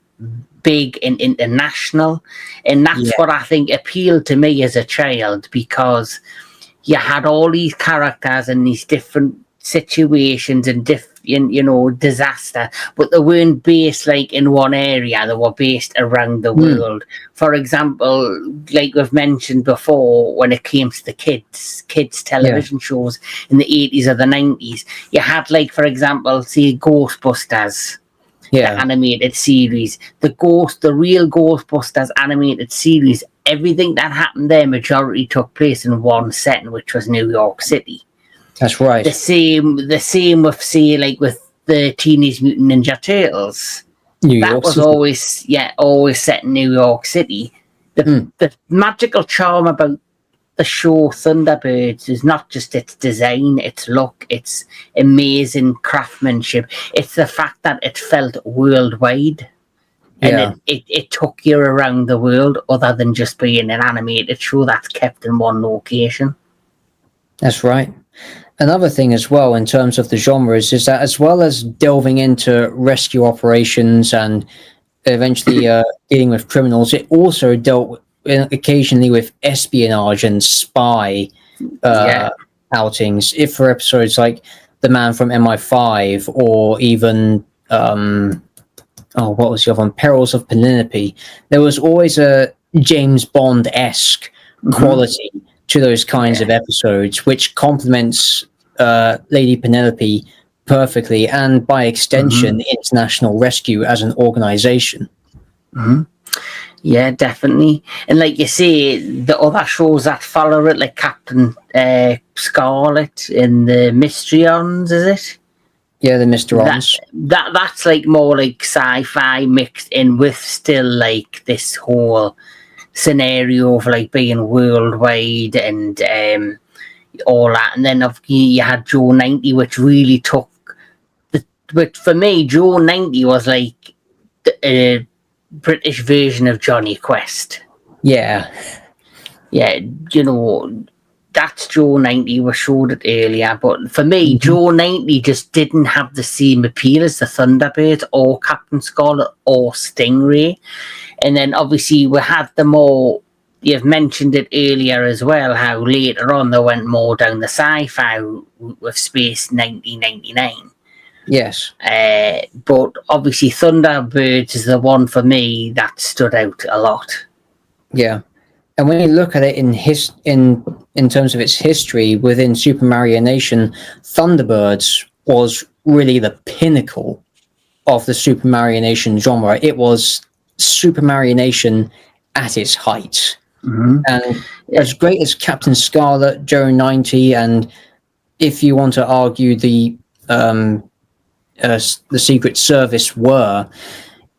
big and international, and that's what I think appealed to me as a child, because you had all these characters and these different situations and different, disaster, but they weren't based like in one area, they were based around the world. For example, like we've mentioned before, when it came to the kids television shows in the 80s or the 90s, you had, like, for example, say Ghostbusters, the animated series, the real Ghostbusters animated series. Everything that happened there, majority took place in one setting, which was New York City. That's right. The same with, say, like with the Teenage Mutant Ninja Turtles. That was always set in New York City. The magical charm about the show Thunderbirds is not just its design, its look, its amazing craftsmanship. It's the fact that it felt worldwide. And it took you around the world, other than just being an animated show that's kept in one location. That's right. Another thing as well in terms of the genres is that, as well as delving into rescue operations and eventually dealing with criminals, it also dealt occasionally with espionage and spy outings. If for episodes like The Man from MI5 or even what was the other one? Perils of Penelope. There was always a James Bond-esque quality to those kinds of episodes, which complements Lady Penelope perfectly, and by extension, International Rescue as an organization. Yeah, definitely. And like you say, the other shows that follow it, like Captain Scarlet and the Mysteryons, is it? Yeah, the Mysteryons. That's like more like sci-fi mixed in with still like this whole scenario of like being worldwide and all that. And then you had Joe 90, which really took which for me, Joe 90 was like a British version of Johnny Quest. Yeah, that's Joe 90. We showed it earlier, but for me, Joe 90 just didn't have the same appeal as the Thunderbirds or Captain Scarlet or Stingray. And then obviously we had the more, you've mentioned it earlier as well, how later on they went more down the sci-fi with Space 1999. Yes. But obviously Thunderbirds is the one for me that stood out a lot. Yeah. And when you look at it in terms of its history within Super Mario Nation, Thunderbirds was really the pinnacle of the Super Mario Nation genre. It was Super Mario Nation at its height. And as great as Captain Scarlet, Joe 90, and if you want to argue the Secret Service were,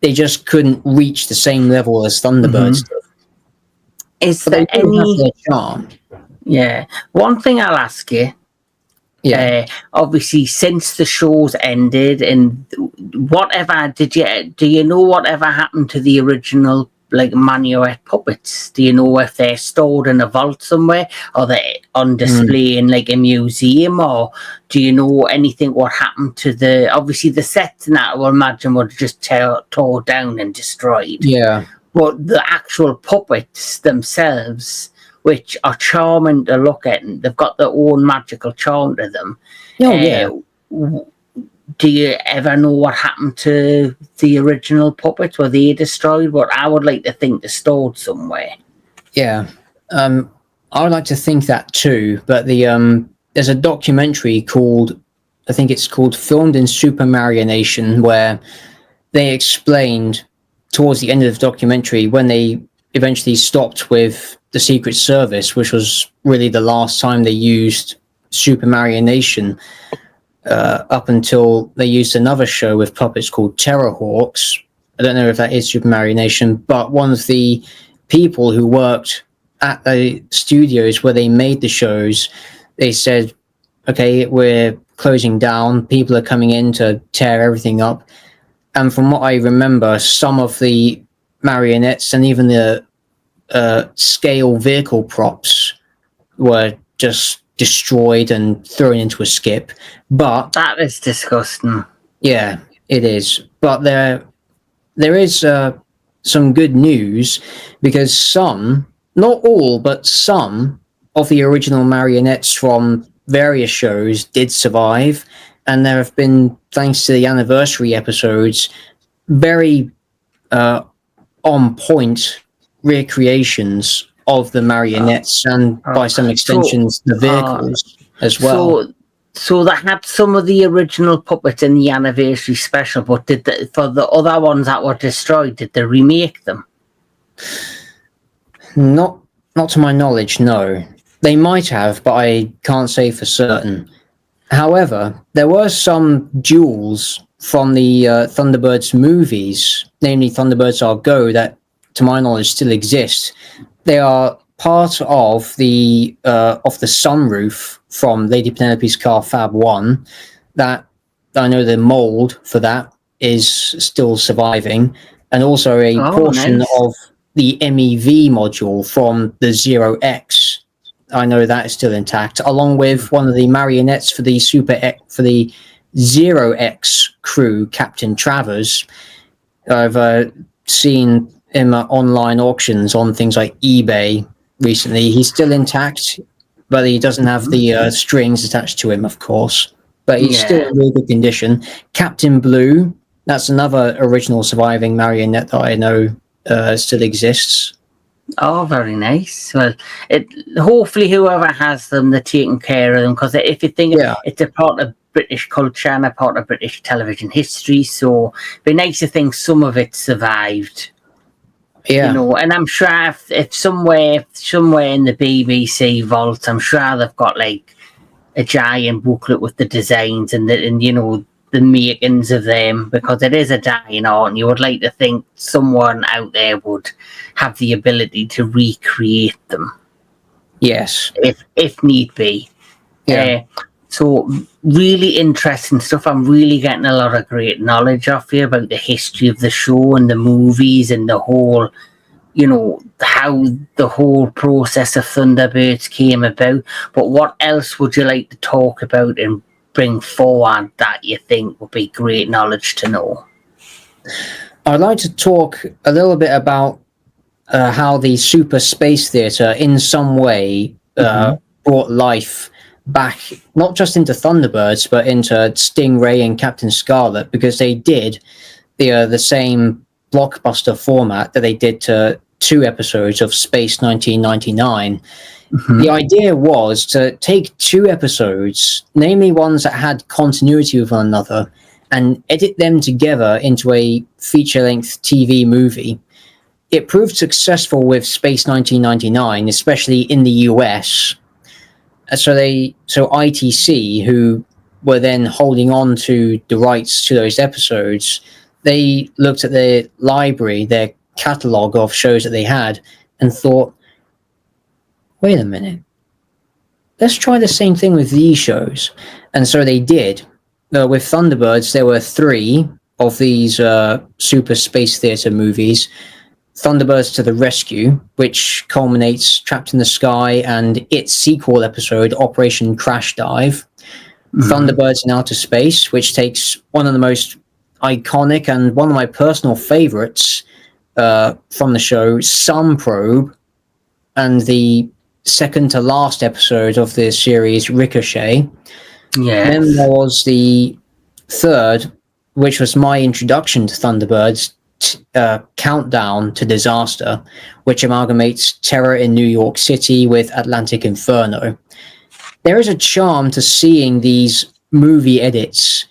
they just couldn't reach the same level as Thunderbirds did. Is there any charm? Yeah. One thing I'll ask you. Yeah. Obviously, since the show's ended, and whatever do you know whatever happened to the original like marionette puppets? Do you know if they're stored in a vault somewhere, or they're on display in like a museum, or do you know anything what happened to obviously the sets and that I would imagine were just tore down and destroyed. Yeah. But the actual puppets themselves, which are charming to look at, and they've got their own magical charm to them. Oh yeah. Do you ever know what happened to the original puppets? Were they destroyed? What I would like to think they're stored somewhere. Yeah. I would like to think that too, but there's a documentary called, I think it's called Filmed in Super Marionation, where they explained towards the end of the documentary when they eventually stopped with the Secret Service, which was really the last time they used Super Marionation, up until they used another show with puppets called Terrorhawks. I don't know if that is Super Marionation, but one of the people who worked at the studios where they made the shows, they said, okay, we're closing down, people are coming in to tear everything up. And from what I remember, some of the marionettes and even the scale vehicle props were just destroyed and thrown into a skip. But that is disgusting. Yeah, it is. But there is some good news, because some, not all, but some of the original marionettes from various shows did survive, and there have been, thanks to the anniversary episodes, very on point recreations of the marionettes and by some extensions the vehicles as well. So they had some of the original puppets in the anniversary special, but for the other ones that were destroyed, did they remake them? Not to my knowledge, no. They might have, but I can't say for certain. However, there were some duels from the Thunderbirds movies, namely Thunderbirds Are Go, that, to my knowledge, still exist. They are part of the sunroof from Lady Penelope's car Fab 1. That, I know the mold for that is still surviving, and also a portion of the MEV module from the Zero X. I know that is still intact, along with one of the marionettes for the for the Zero X crew, Captain Travers. I've seen him at online auctions on things like eBay recently. He's still intact, but he doesn't have the strings attached to him, of course. But he's still in really good condition. Captain Blue, that's another original surviving marionette that I know still exists. Oh, very nice. Well, hopefully whoever has them, they're taking care of them, because if you think it's a part of British culture and a part of British television history, so it'd be nice to think some of it survived. Yeah. You know, and I'm sure if somewhere in the BBC vault, I'm sure they've got like a giant booklet with the designs and you know, the makings of them, because it is a dying art, and you would like to think someone out there would have the ability to recreate them. Yes, if need be. Yeah. So really interesting stuff. I'm really getting a lot of great knowledge off you about the history of the show and the movies and the whole, you know, how the whole process of Thunderbirds came about. But what else would you like to talk about and bring forward that you think would be great knowledge to know? I'd like to talk a little bit about how the Super Space Theatre in some way brought life back, not just into Thunderbirds, but into Stingray and Captain Scarlet, because they did the same blockbuster format that they did to 2 episodes of Space 1999. The idea was to take 2 episodes, namely ones that had continuity with one another, and edit them together into a feature-length TV movie. It proved successful with Space 1999, especially in the US. So ITC, who were then holding on to the rights to those episodes, they looked at their library, their catalogue of shows that they had, and thought, wait a minute, let's try the same thing with these shows. And so they did. With Thunderbirds, there were 3 of these Super Space Theatre movies. Thunderbirds to the Rescue, which culminates Trapped in the Sky and its sequel episode, Operation Crash Dive. Thunderbirds in Outer Space, which takes one of the most iconic and one of my personal favorites from the show, Sun Probe, and the second to last episode of the series, Ricochet. Then Yes. there was the third, which was my introduction to Thunderbirds, Countdown to Disaster, which amalgamates terror in New York City with Atlantic Inferno. There is a charm to seeing these movie edits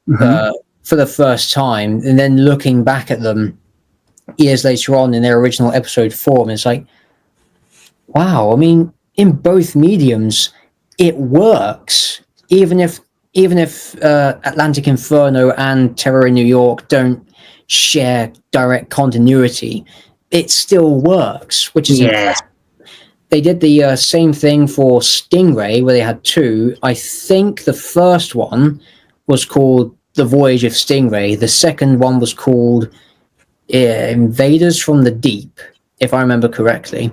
for the first time and then looking back at them years later on in their original episode form. It's like, wow, I mean, in both mediums, it works. Even if Atlantic Inferno and Terror in New York don't share direct continuity, it still works, which is impressive. They did the same thing for Stingray, where they had two. I think the first one was called The Voyage of Stingray. The second one was called Invaders from the Deep, if I remember correctly.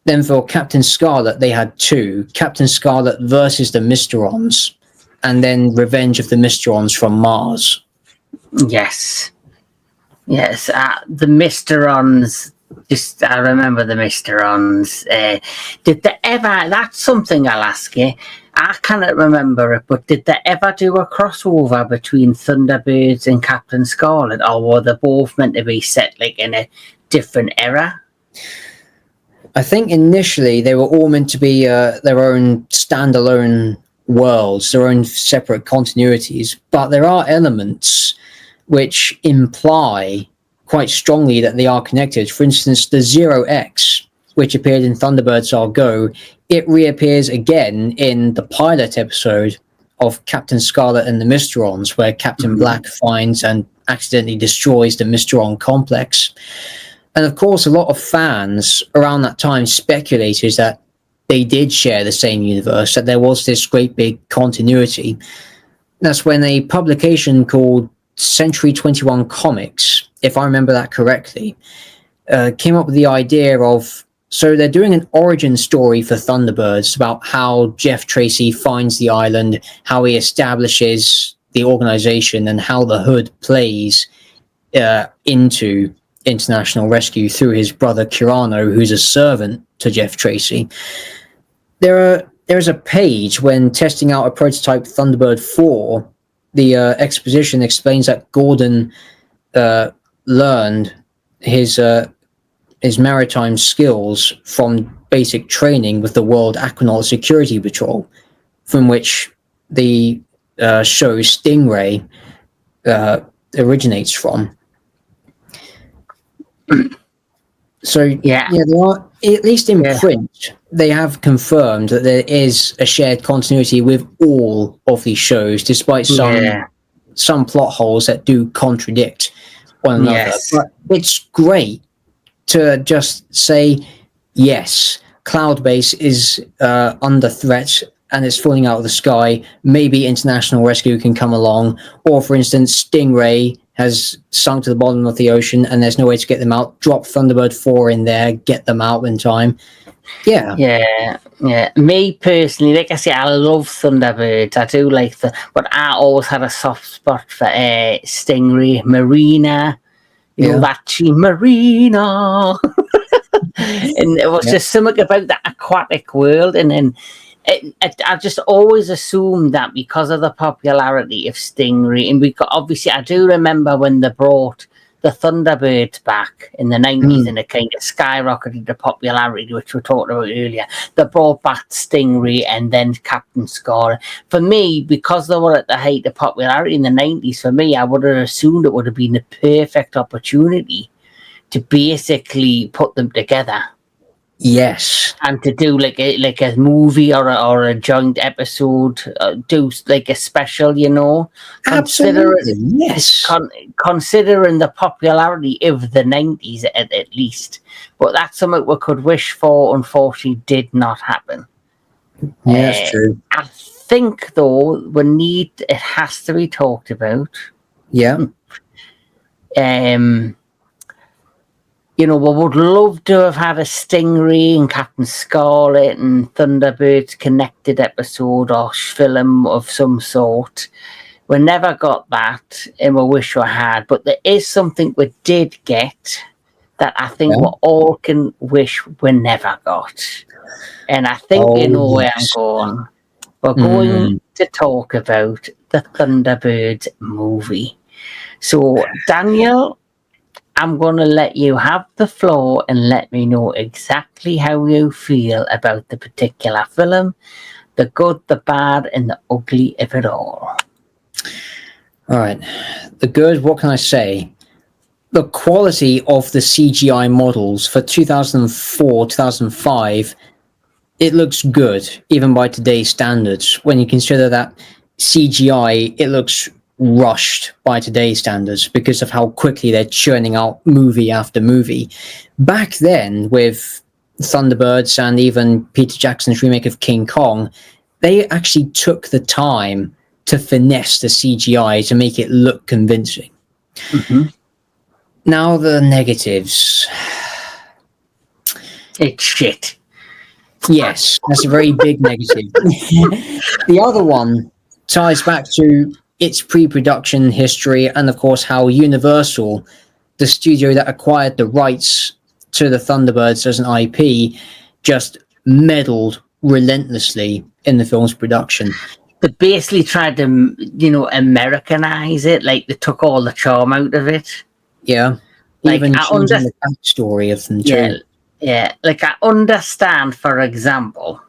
Then for Captain Scarlet, they had two. Captain Scarlet versus the Mysterons, and then Revenge of the Mysterons from Mars. Yes. Yes, the Mysterons, I remember the Mysterons. Did they ever, that's something I'll ask you. I cannot remember it, but did they ever do a crossover between Thunderbirds and Captain Scarlet, or were they both meant to be set like in a different era? I think initially they were all meant to be their own standalone worlds, their own separate continuities, but there are elements which imply quite strongly that they are connected. For instance, the Zero X, which appeared in Thunderbirds Are Go, it reappears again in the pilot episode of Captain Scarlet and the Mysterons, where Captain Black finds and accidentally destroys the Mysteron complex. And of course, a lot of fans around that time speculated that they did share the same universe, that there was this great big continuity. That's when a publication called Century 21 Comics, if I remember that correctly, came up with the idea of, so they're doing an origin story for Thunderbirds about how Jeff Tracy finds the island, how he establishes the organization, and how the Hood plays into international rescue through his brother Kirano, who's a servant to Jeff Tracy. There's a page when testing out a prototype Thunderbird 4, the exposition explains that Gordon learned his maritime skills from basic training with the World Aquanaut Security Patrol, from which the show Stingray originates from. So yeah, they are, at least in print, they have confirmed that there is a shared continuity with all of these shows, despite some plot holes that do contradict one another. Yes. But it's great to just say, yes, Cloudbase is under threat and it's falling out of the sky. Maybe international rescue can come along. Or, for instance, Stingray has sunk to the bottom of the ocean and there's no way to get them out. Drop Thunderbird 4 in there, get them out in time. Yeah. Me personally, like I say, I love Thunderbirds. I do like but I always had a soft spot for Stingray, Marina. You know that Marina. And it was just something about that aquatic world. And then I just always assumed that because of the popularity of Stingray, and because obviously I do remember when they brought the Thunderbirds back in the 90s and it kind of skyrocketed the popularity, which we talked about earlier. They brought back Stingray and then Captain Scarlet. For me, because they were at the height of popularity in the 90s, for me, I would have assumed it would have been the perfect opportunity to basically put them together. Yes. And to do like a movie or a joint episode, do like a special, you know. Absolutely, yes. Considering the popularity of the 90s at least. But that's something we could wish for, unfortunately did not happen. Yeah, that's true. I think, though, it has to be talked about. Yeah. You know, we would love to have had a Stingray and Captain Scarlet and Thunderbirds connected episode or film of some sort. We never got that, and we wish we had. But there is something we did get that I think we all can wish we never got. And I think you know where I'm going. We're going to talk about the Thunderbirds movie. So, Daniel, I'm going to let you have the floor and let me know exactly how you feel about the particular film, the good, the bad, and the ugly of it all. All right. The good, what can I say? The quality of the CGI models for 2004, 2005, it looks good, even by today's standards. When you consider that CGI, it looks rushed by today's standards because of how quickly they're churning out movie after movie. Back then, with Thunderbirds and even Peter Jackson's remake of King Kong, they actually took the time to finesse the CGI to make it look convincing. Mm-hmm. Now the negatives. It's shit. Yes, that's a very big negative. The other one ties back to its pre-production history and, of course, how Universal, the studio that acquired the rights to the Thunderbirds as an IP, just meddled relentlessly in the film's production. They basically tried to, Americanize it. Like, they took all the charm out of it. Yeah. Like, even changing the backstory of them, too. Yeah. Like, I understand, for example,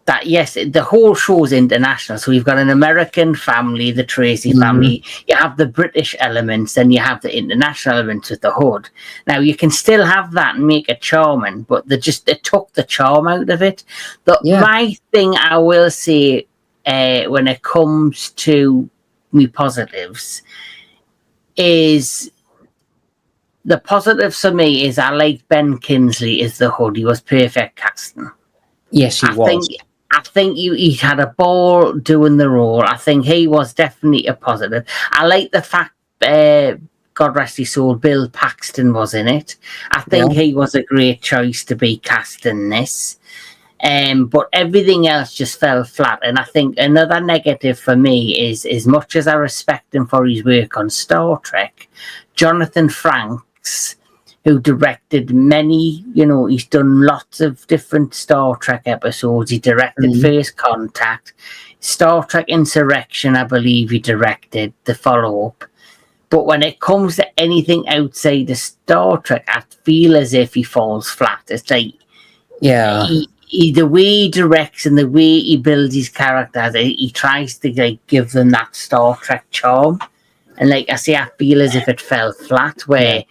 that yes, the whole show's international. So you've got an American family, the Tracy family, you have the British elements, then you have the international elements with the hood. Now you can still have that and make it charming, but they took the charm out of it. My thing I will say when it comes to me positives is the positives for me is I like Ben Kingsley as the hood. He was perfect casting. Yes, he was. I think he had a ball doing the role. I think he was definitely a positive. I like the fact, God rest his soul, Bill Paxton was in it. I think he was a great choice to be cast in this. But everything else just fell flat. And I think another negative for me is, as much as I respect him for his work on Star Trek, Jonathan Frakes, who directed many, he's done lots of different Star Trek episodes. He directed First Contact, Star Trek Insurrection, I believe he directed the follow-up. But when it comes to anything outside of Star Trek, I feel as if he falls flat. It's like, the way he directs and the way he builds his characters, he tries to give them that Star Trek charm. And like I say, I feel as if it fell flat, where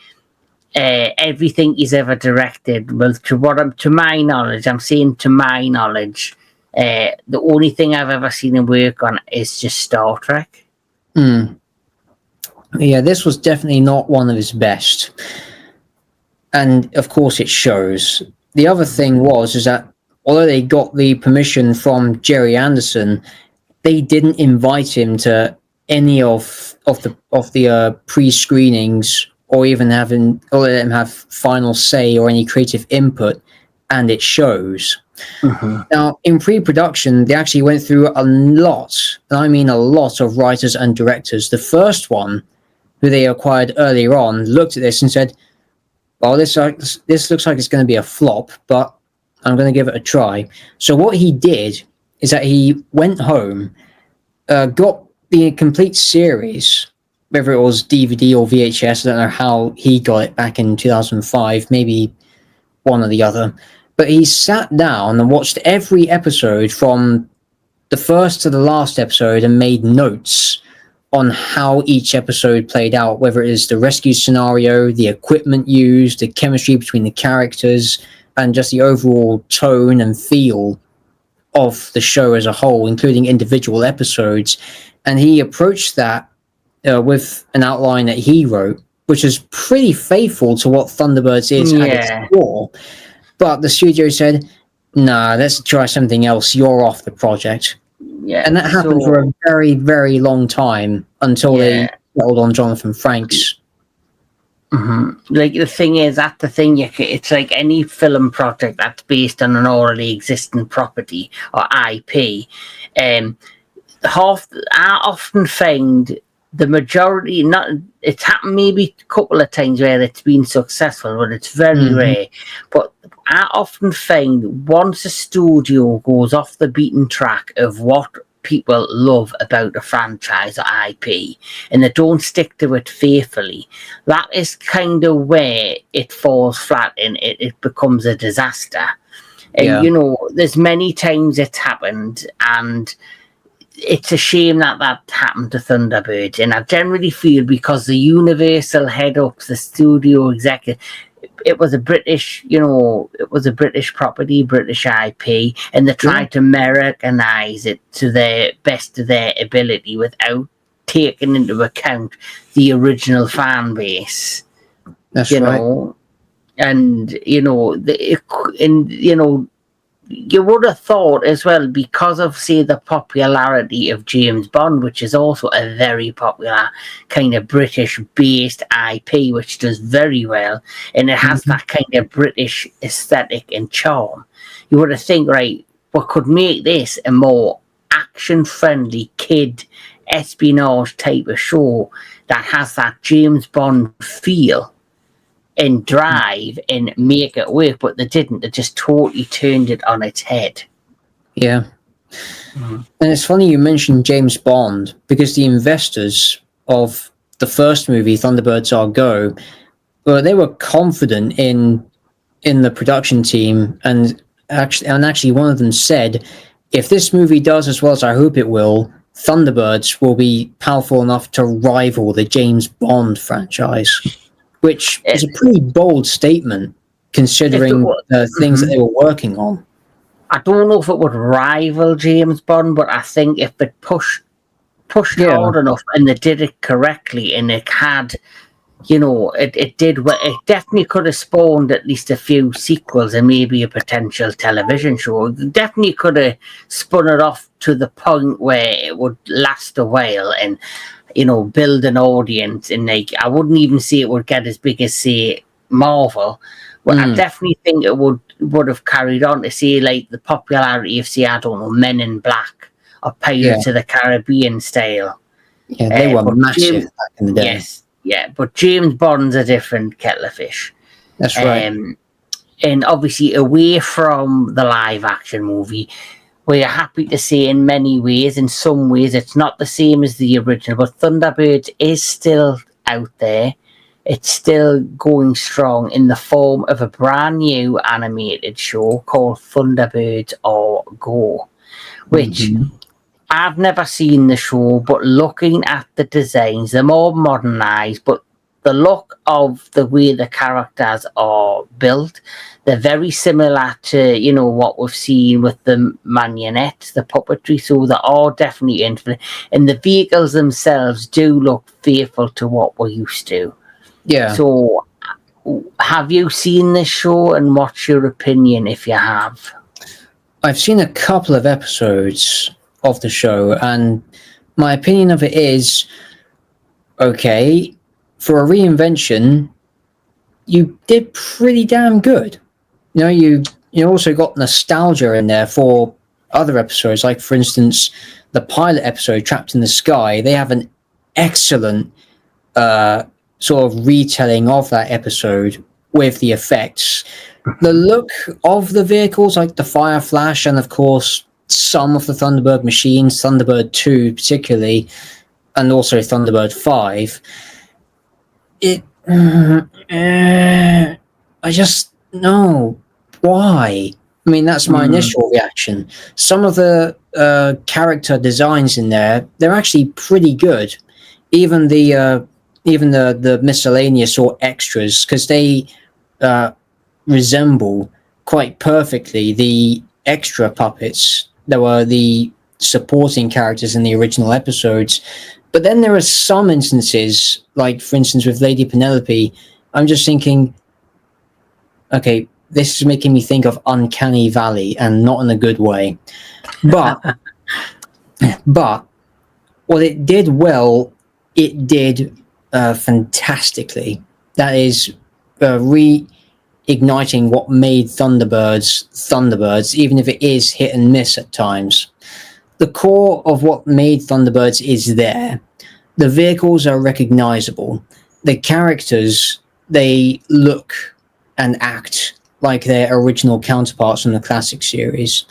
everything he's ever directed, well, to my knowledge, the only thing I've ever seen him work on is just Star Trek. Yeah, this was definitely not one of his best. And of course it shows. The other thing is that although they got the permission from Gerry Anderson, they didn't invite him to any of the pre-screenings or even let him have final say or any creative input, and it shows. Now, in pre-production, they actually went through a lot, and I mean a lot, of writers and directors. The first one, who they acquired earlier on, looked at this and said, well, this looks like it's going to be a flop, but I'm going to give it a try. So what he did is that he went home, got the complete series, whether it was DVD or VHS, I don't know how he got it back in 2005, maybe one or the other. But he sat down and watched every episode from the first to the last episode and made notes on how each episode played out, whether it is the rescue scenario, the equipment used, the chemistry between the characters, and just the overall tone and feel of the show as a whole, including individual episodes. And he approached that with an outline that he wrote, which is pretty faithful to what Thunderbirds is at its core. But the studio said, nah, let's try something else. You're off the project. Yeah, and that happened for a very, very long time until they settled on Jonathan Frakes. Like, the thing is, it's like any film project that's based on an already existing property or IP. I often find the majority, not it's happened maybe a couple of times where it's been successful, but it's very rare. But I often find once a studio goes off the beaten track of what people love about a franchise or IP and they don't stick to it faithfully, that is kind of where it falls flat and it becomes a disaster. And there's many times it's happened, and it's a shame that happened to Thunderbirds. And I generally feel because the Universal head ups, the studio executive, it was a British, property, British IP, and they tried to Americanize it to the best of their ability without taking into account the original fan base. That's right. And you would have thought as well, because of, say, the popularity of James Bond, which is also a very popular kind of British-based IP, which does very well, and it has that kind of British aesthetic and charm. You would have think, right, what could make this a more action-friendly kid espionage type of show that has that James Bond feel and drive and make it work, but they didn't. They just totally turned it on its head. Yeah. And it's funny you mentioned James Bond, because the investors of the first movie, Thunderbirds Are Go, well, they were confident in the production team, and actually one of them said, if this movie does as well as I hope it will, Thunderbirds will be powerful enough to rival the James Bond franchise. Which is a pretty bold statement, considering the things that they were working on. I don't know if it would rival James Bond, but I think if it pushed hard enough and they did it correctly, and it had, it definitely could have spawned at least a few sequels and maybe a potential television show. It definitely could have spun it off to the point where it would last a while and build an audience. And I wouldn't even say it would get as big as, say, Marvel, but I definitely think it would have carried on to, say, like the popularity of, say, I don't know, Men in Black or Pirates of the Caribbean style. Yeah, they were massive back in the day. Yes, yeah, but James Bond's a different kettle of fish. That's right. And obviously, away from the live action movie, we're happy to say in many ways, in some ways, it's not the same as the original, but Thunderbirds is still out there. It's still going strong in the form of a brand new animated show called Thunderbirds Are Go, which I've never seen the show, but looking at the designs, they're more modernized, but the look of the way the characters are built, they're very similar to, what we've seen with the marionettes, the puppetry, so they are definitely infinite. And the vehicles themselves do look faithful to what we're used to. Yeah. So, have you seen this show, and what's your opinion if you have? I've seen a couple of episodes of the show, and my opinion of it is, okay, for a reinvention, you did pretty damn good. You also got nostalgia in there for other episodes, like, for instance, the pilot episode, Trapped in the Sky. They have an excellent sort of retelling of that episode with the effects. The look of the vehicles, like the Fire Flash, and of course some of the Thunderbird machines, Thunderbird 2 particularly, and also Thunderbird 5, I just know why. I mean, that's my initial reaction. Some of the character designs in there, they're actually pretty good. Even the miscellaneous or extras, because they resemble quite perfectly the extra puppets that were the supporting characters in the original episodes. But then there are some instances, like, for instance, with Lady Penelope, I'm just thinking, okay, this is making me think of Uncanny Valley, and not in a good way. But what it did well, it did fantastically. That is reigniting what made Thunderbirds, even if it is hit and miss at times. The core of what made Thunderbirds is there. the vehicles are recognizable. The characters, they look and act like their original counterparts from the classic series.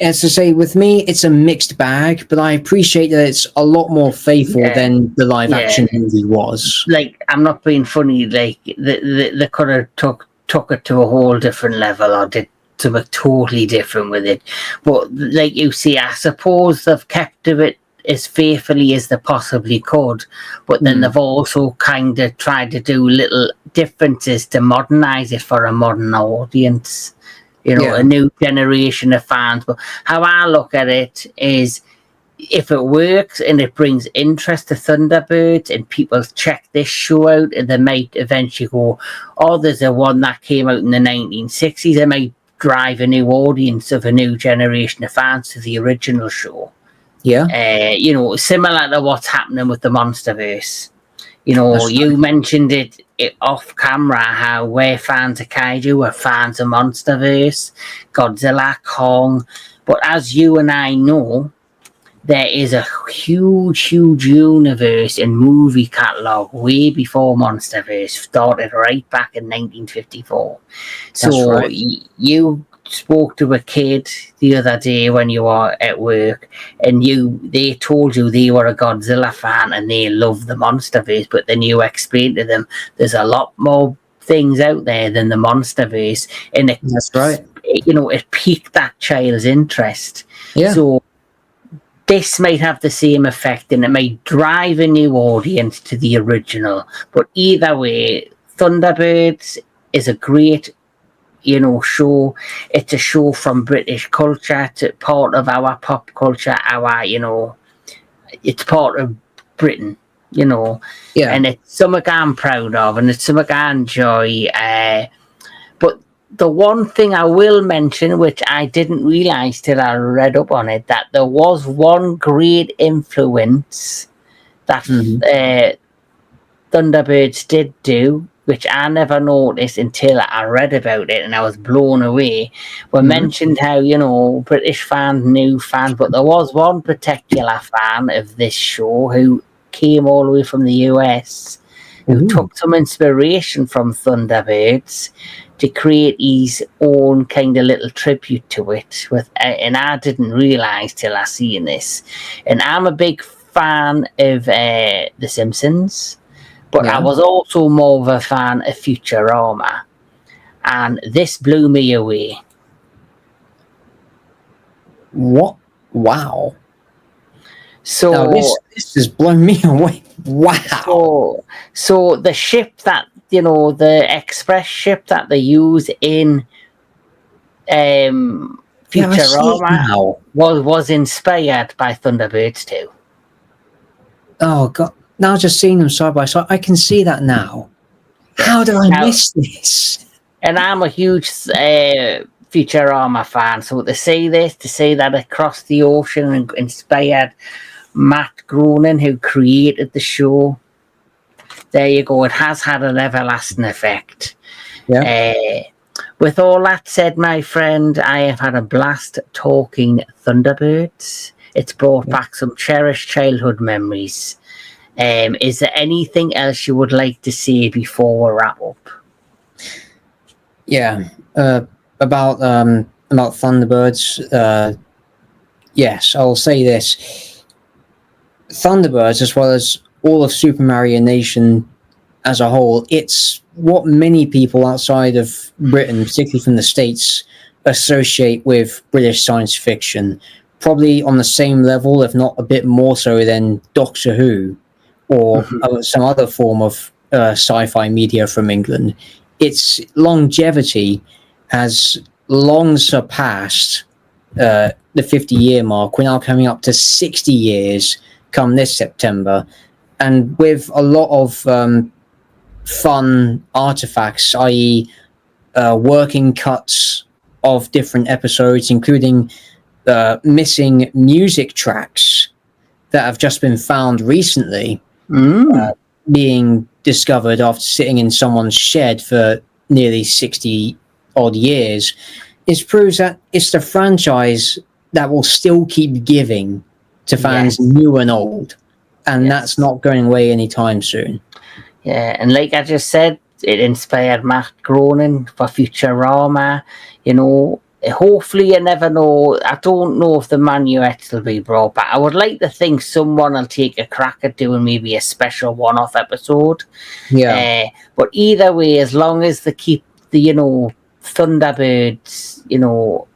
As to say, with me, it's a mixed bag, but I appreciate that it's a lot more faithful Yeah, than the live yeah. action movie was. Like, I'm not being funny. Like, they could have took it to a whole different level, or did something totally different with it. But like you see, I suppose they've kept it as faithfully as they possibly could. But then they've also kind of tried to do little differences to modernize it for a modern audience. You know, a new generation of fans. But how I look at it is, if it works and it brings interest to Thunderbirds and people check this show out, and they might eventually go, oh, there's a one that came out in the 1960s, it might drive a new audience of a new generation of fans to the original show. Yeah. You know, similar to what's happening with the Monsterverse. You know, you mentioned it off camera, how we're fans of kaiju, we're fans of Monsterverse, Godzilla, Kong. But as you and I know, there is a huge universe and movie catalogue way before Monsterverse started, right back in 1954. So right. You spoke to a kid the other day when you were at work, and they told you they were a Godzilla fan and they loved the Monsterverse, but then you explained to them there's a lot more things out there than the Monsterverse, and That's right. You know, it piqued that child's interest. Yeah. So this might have the same effect, and it might drive a new audience to the original. But either way, Thunderbirds is a great, you know, show. It's a show from British culture. It's part of our pop culture. You know, it's part of Britain. You know, and it's something I'm proud of, and it's something I enjoy. But the one thing I will mention, which I didn't realise till I read up on it, that there was one great influence that Thunderbirds did do, which I never noticed until I read about it, and I was blown away. We mentioned how, you know, British fans, new fans, but there was one particular fan of this show who came all the way from the US, who took some inspiration from Thunderbirds to create his own kind of little tribute to it. And I didn't realise till I seen this. And I'm a big fan of The Simpsons, but I was also more of a fan of Futurama. And this blew me away. What? Wow. So now this has blown me away. Wow. So the ship that, you know, the express ship that they use in Futurama was inspired by Thunderbirds too. Oh god! Now just seeing them side by side, I can see that now. How did I miss this? And I'm a huge Futurama fan, so to say that across the ocean and inspired Matt Groening, who created the show. There you go. It has had an everlasting effect. Yeah. With all that said, my friend, I have had a blast talking Thunderbirds. It's brought back some cherished childhood memories. Is there anything else you would like to say before we wrap up? Yeah. About Thunderbirds. Yes, I'll say this. Thunderbirds, as well as all of Super Mario Nation as a whole, it's what many people outside of Britain, particularly from the States, associate with British science fiction. Probably on the same level, if not a bit more so, than Doctor Who or some other form of sci-fi media from England. Its longevity has long surpassed the 50-year mark. We're now coming up to 60 years come this September, and with a lot of fun artifacts, i.e. Working cuts of different episodes, including missing music tracks that have just been found recently, being discovered after sitting in someone's shed for nearly 60 odd years. It proves that it's the franchise that will still keep giving to fans new and old. and that's not going away anytime soon. Yeah, and like I just said, it inspired Matt Groening for Futurama. You know, hopefully, you never know. I don't know if the marionettes will be brought back. I would like to think someone will take a crack at doing maybe a special one-off episode. Yeah. But either way, as long as they keep the Thunderbirds,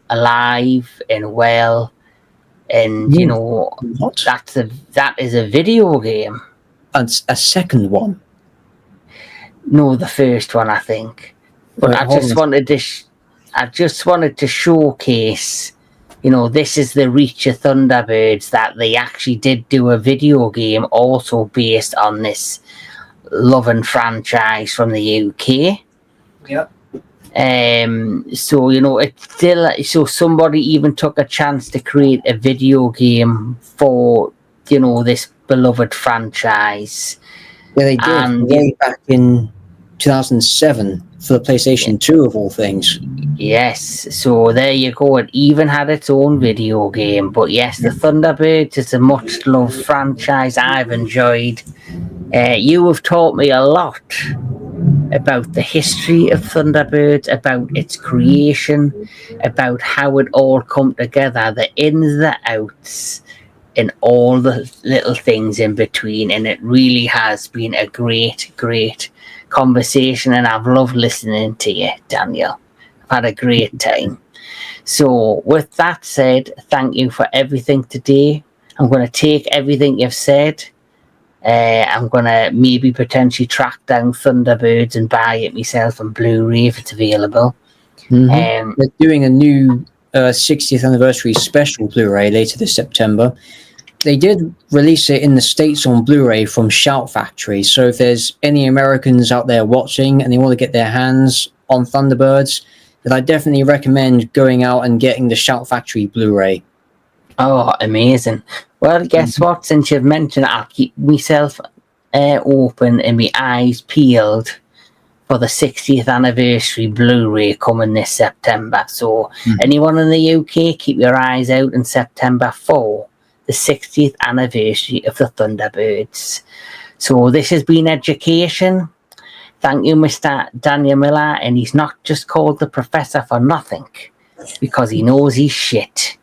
alive and well, and What? that is a video game. And a second one? No, the first one, I think. But Wait, I just wanted to showcase, this is the reach of Thunderbirds, that they actually did do a video game also based on this loving franchise from the UK. Yep. So it's still, so somebody even took a chance to create a video game for this beloved franchise. Yeah, they did. And way back in 2007 for the PlayStation 2 of all things. Yes, so there you go. It even had its own video game. But yes, the Thunderbirds is a much loved franchise I've enjoyed. You have taught me a lot about the history of Thunderbirds, about its creation, about how it all come together, the ins, the outs, and all the little things in between. And it really has been a great, great conversation, and I've loved listening to you, Daniel. I've had a great time. So with that said, thank you for everything today. I'm going to take everything you've said. I'm going to maybe potentially track down Thunderbirds and buy it myself on Blu-ray if it's available. They're doing a new 60th anniversary special Blu-ray later this September. They did release it in the States on Blu-ray from Shout Factory. So if there's any Americans out there watching and they want to get their hands on Thunderbirds, then I definitely recommend going out and getting the Shout Factory Blu-ray. Oh, amazing. Well, guess what? Since you've mentioned it, I'll keep myself open and my eyes peeled for the 60th anniversary Blu-ray coming this September. So anyone in the UK, keep your eyes out in September for the 60th anniversary of the Thunderbirds. So this has been education. Thank you, Mr. Daniel Miller. And he's not just called the Professor for nothing, because he knows his shit.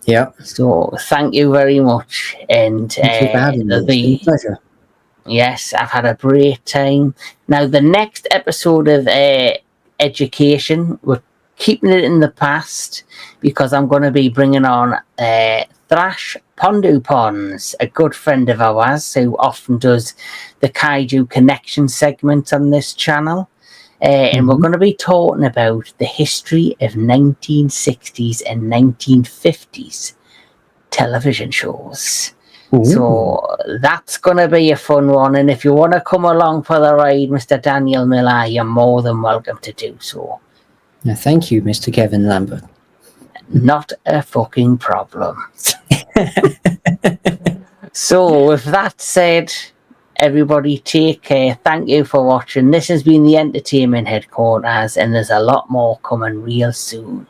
Yeah. So thank you very much. And thank you for having me. It's been a pleasure. Yes, I've had a great time. Now, the next episode of education, we're keeping it in the past, because I'm going to be bringing on Thrash Pondupons, a good friend of ours who often does the Kaiju Connection segment on this channel. And we're going to be talking about the history of 1960s and 1950s television shows. Ooh. So that's going to be a fun one. And if you want to come along for the ride, Mr. Daniel Miller, you're more than welcome to do so. Thank you, Mr. Kevin Lambert. Not a fucking problem. So with that said, everybody take care. Thank you for watching. This has been the Entertainment Headquarters, and there's a lot more coming real soon.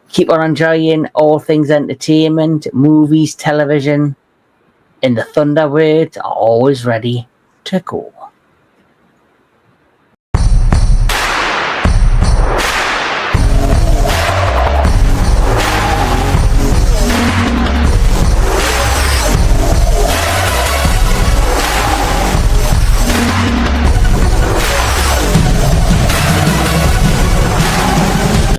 Keep on enjoying all things entertainment, movies, television, and the Thunderbirds are always ready to go.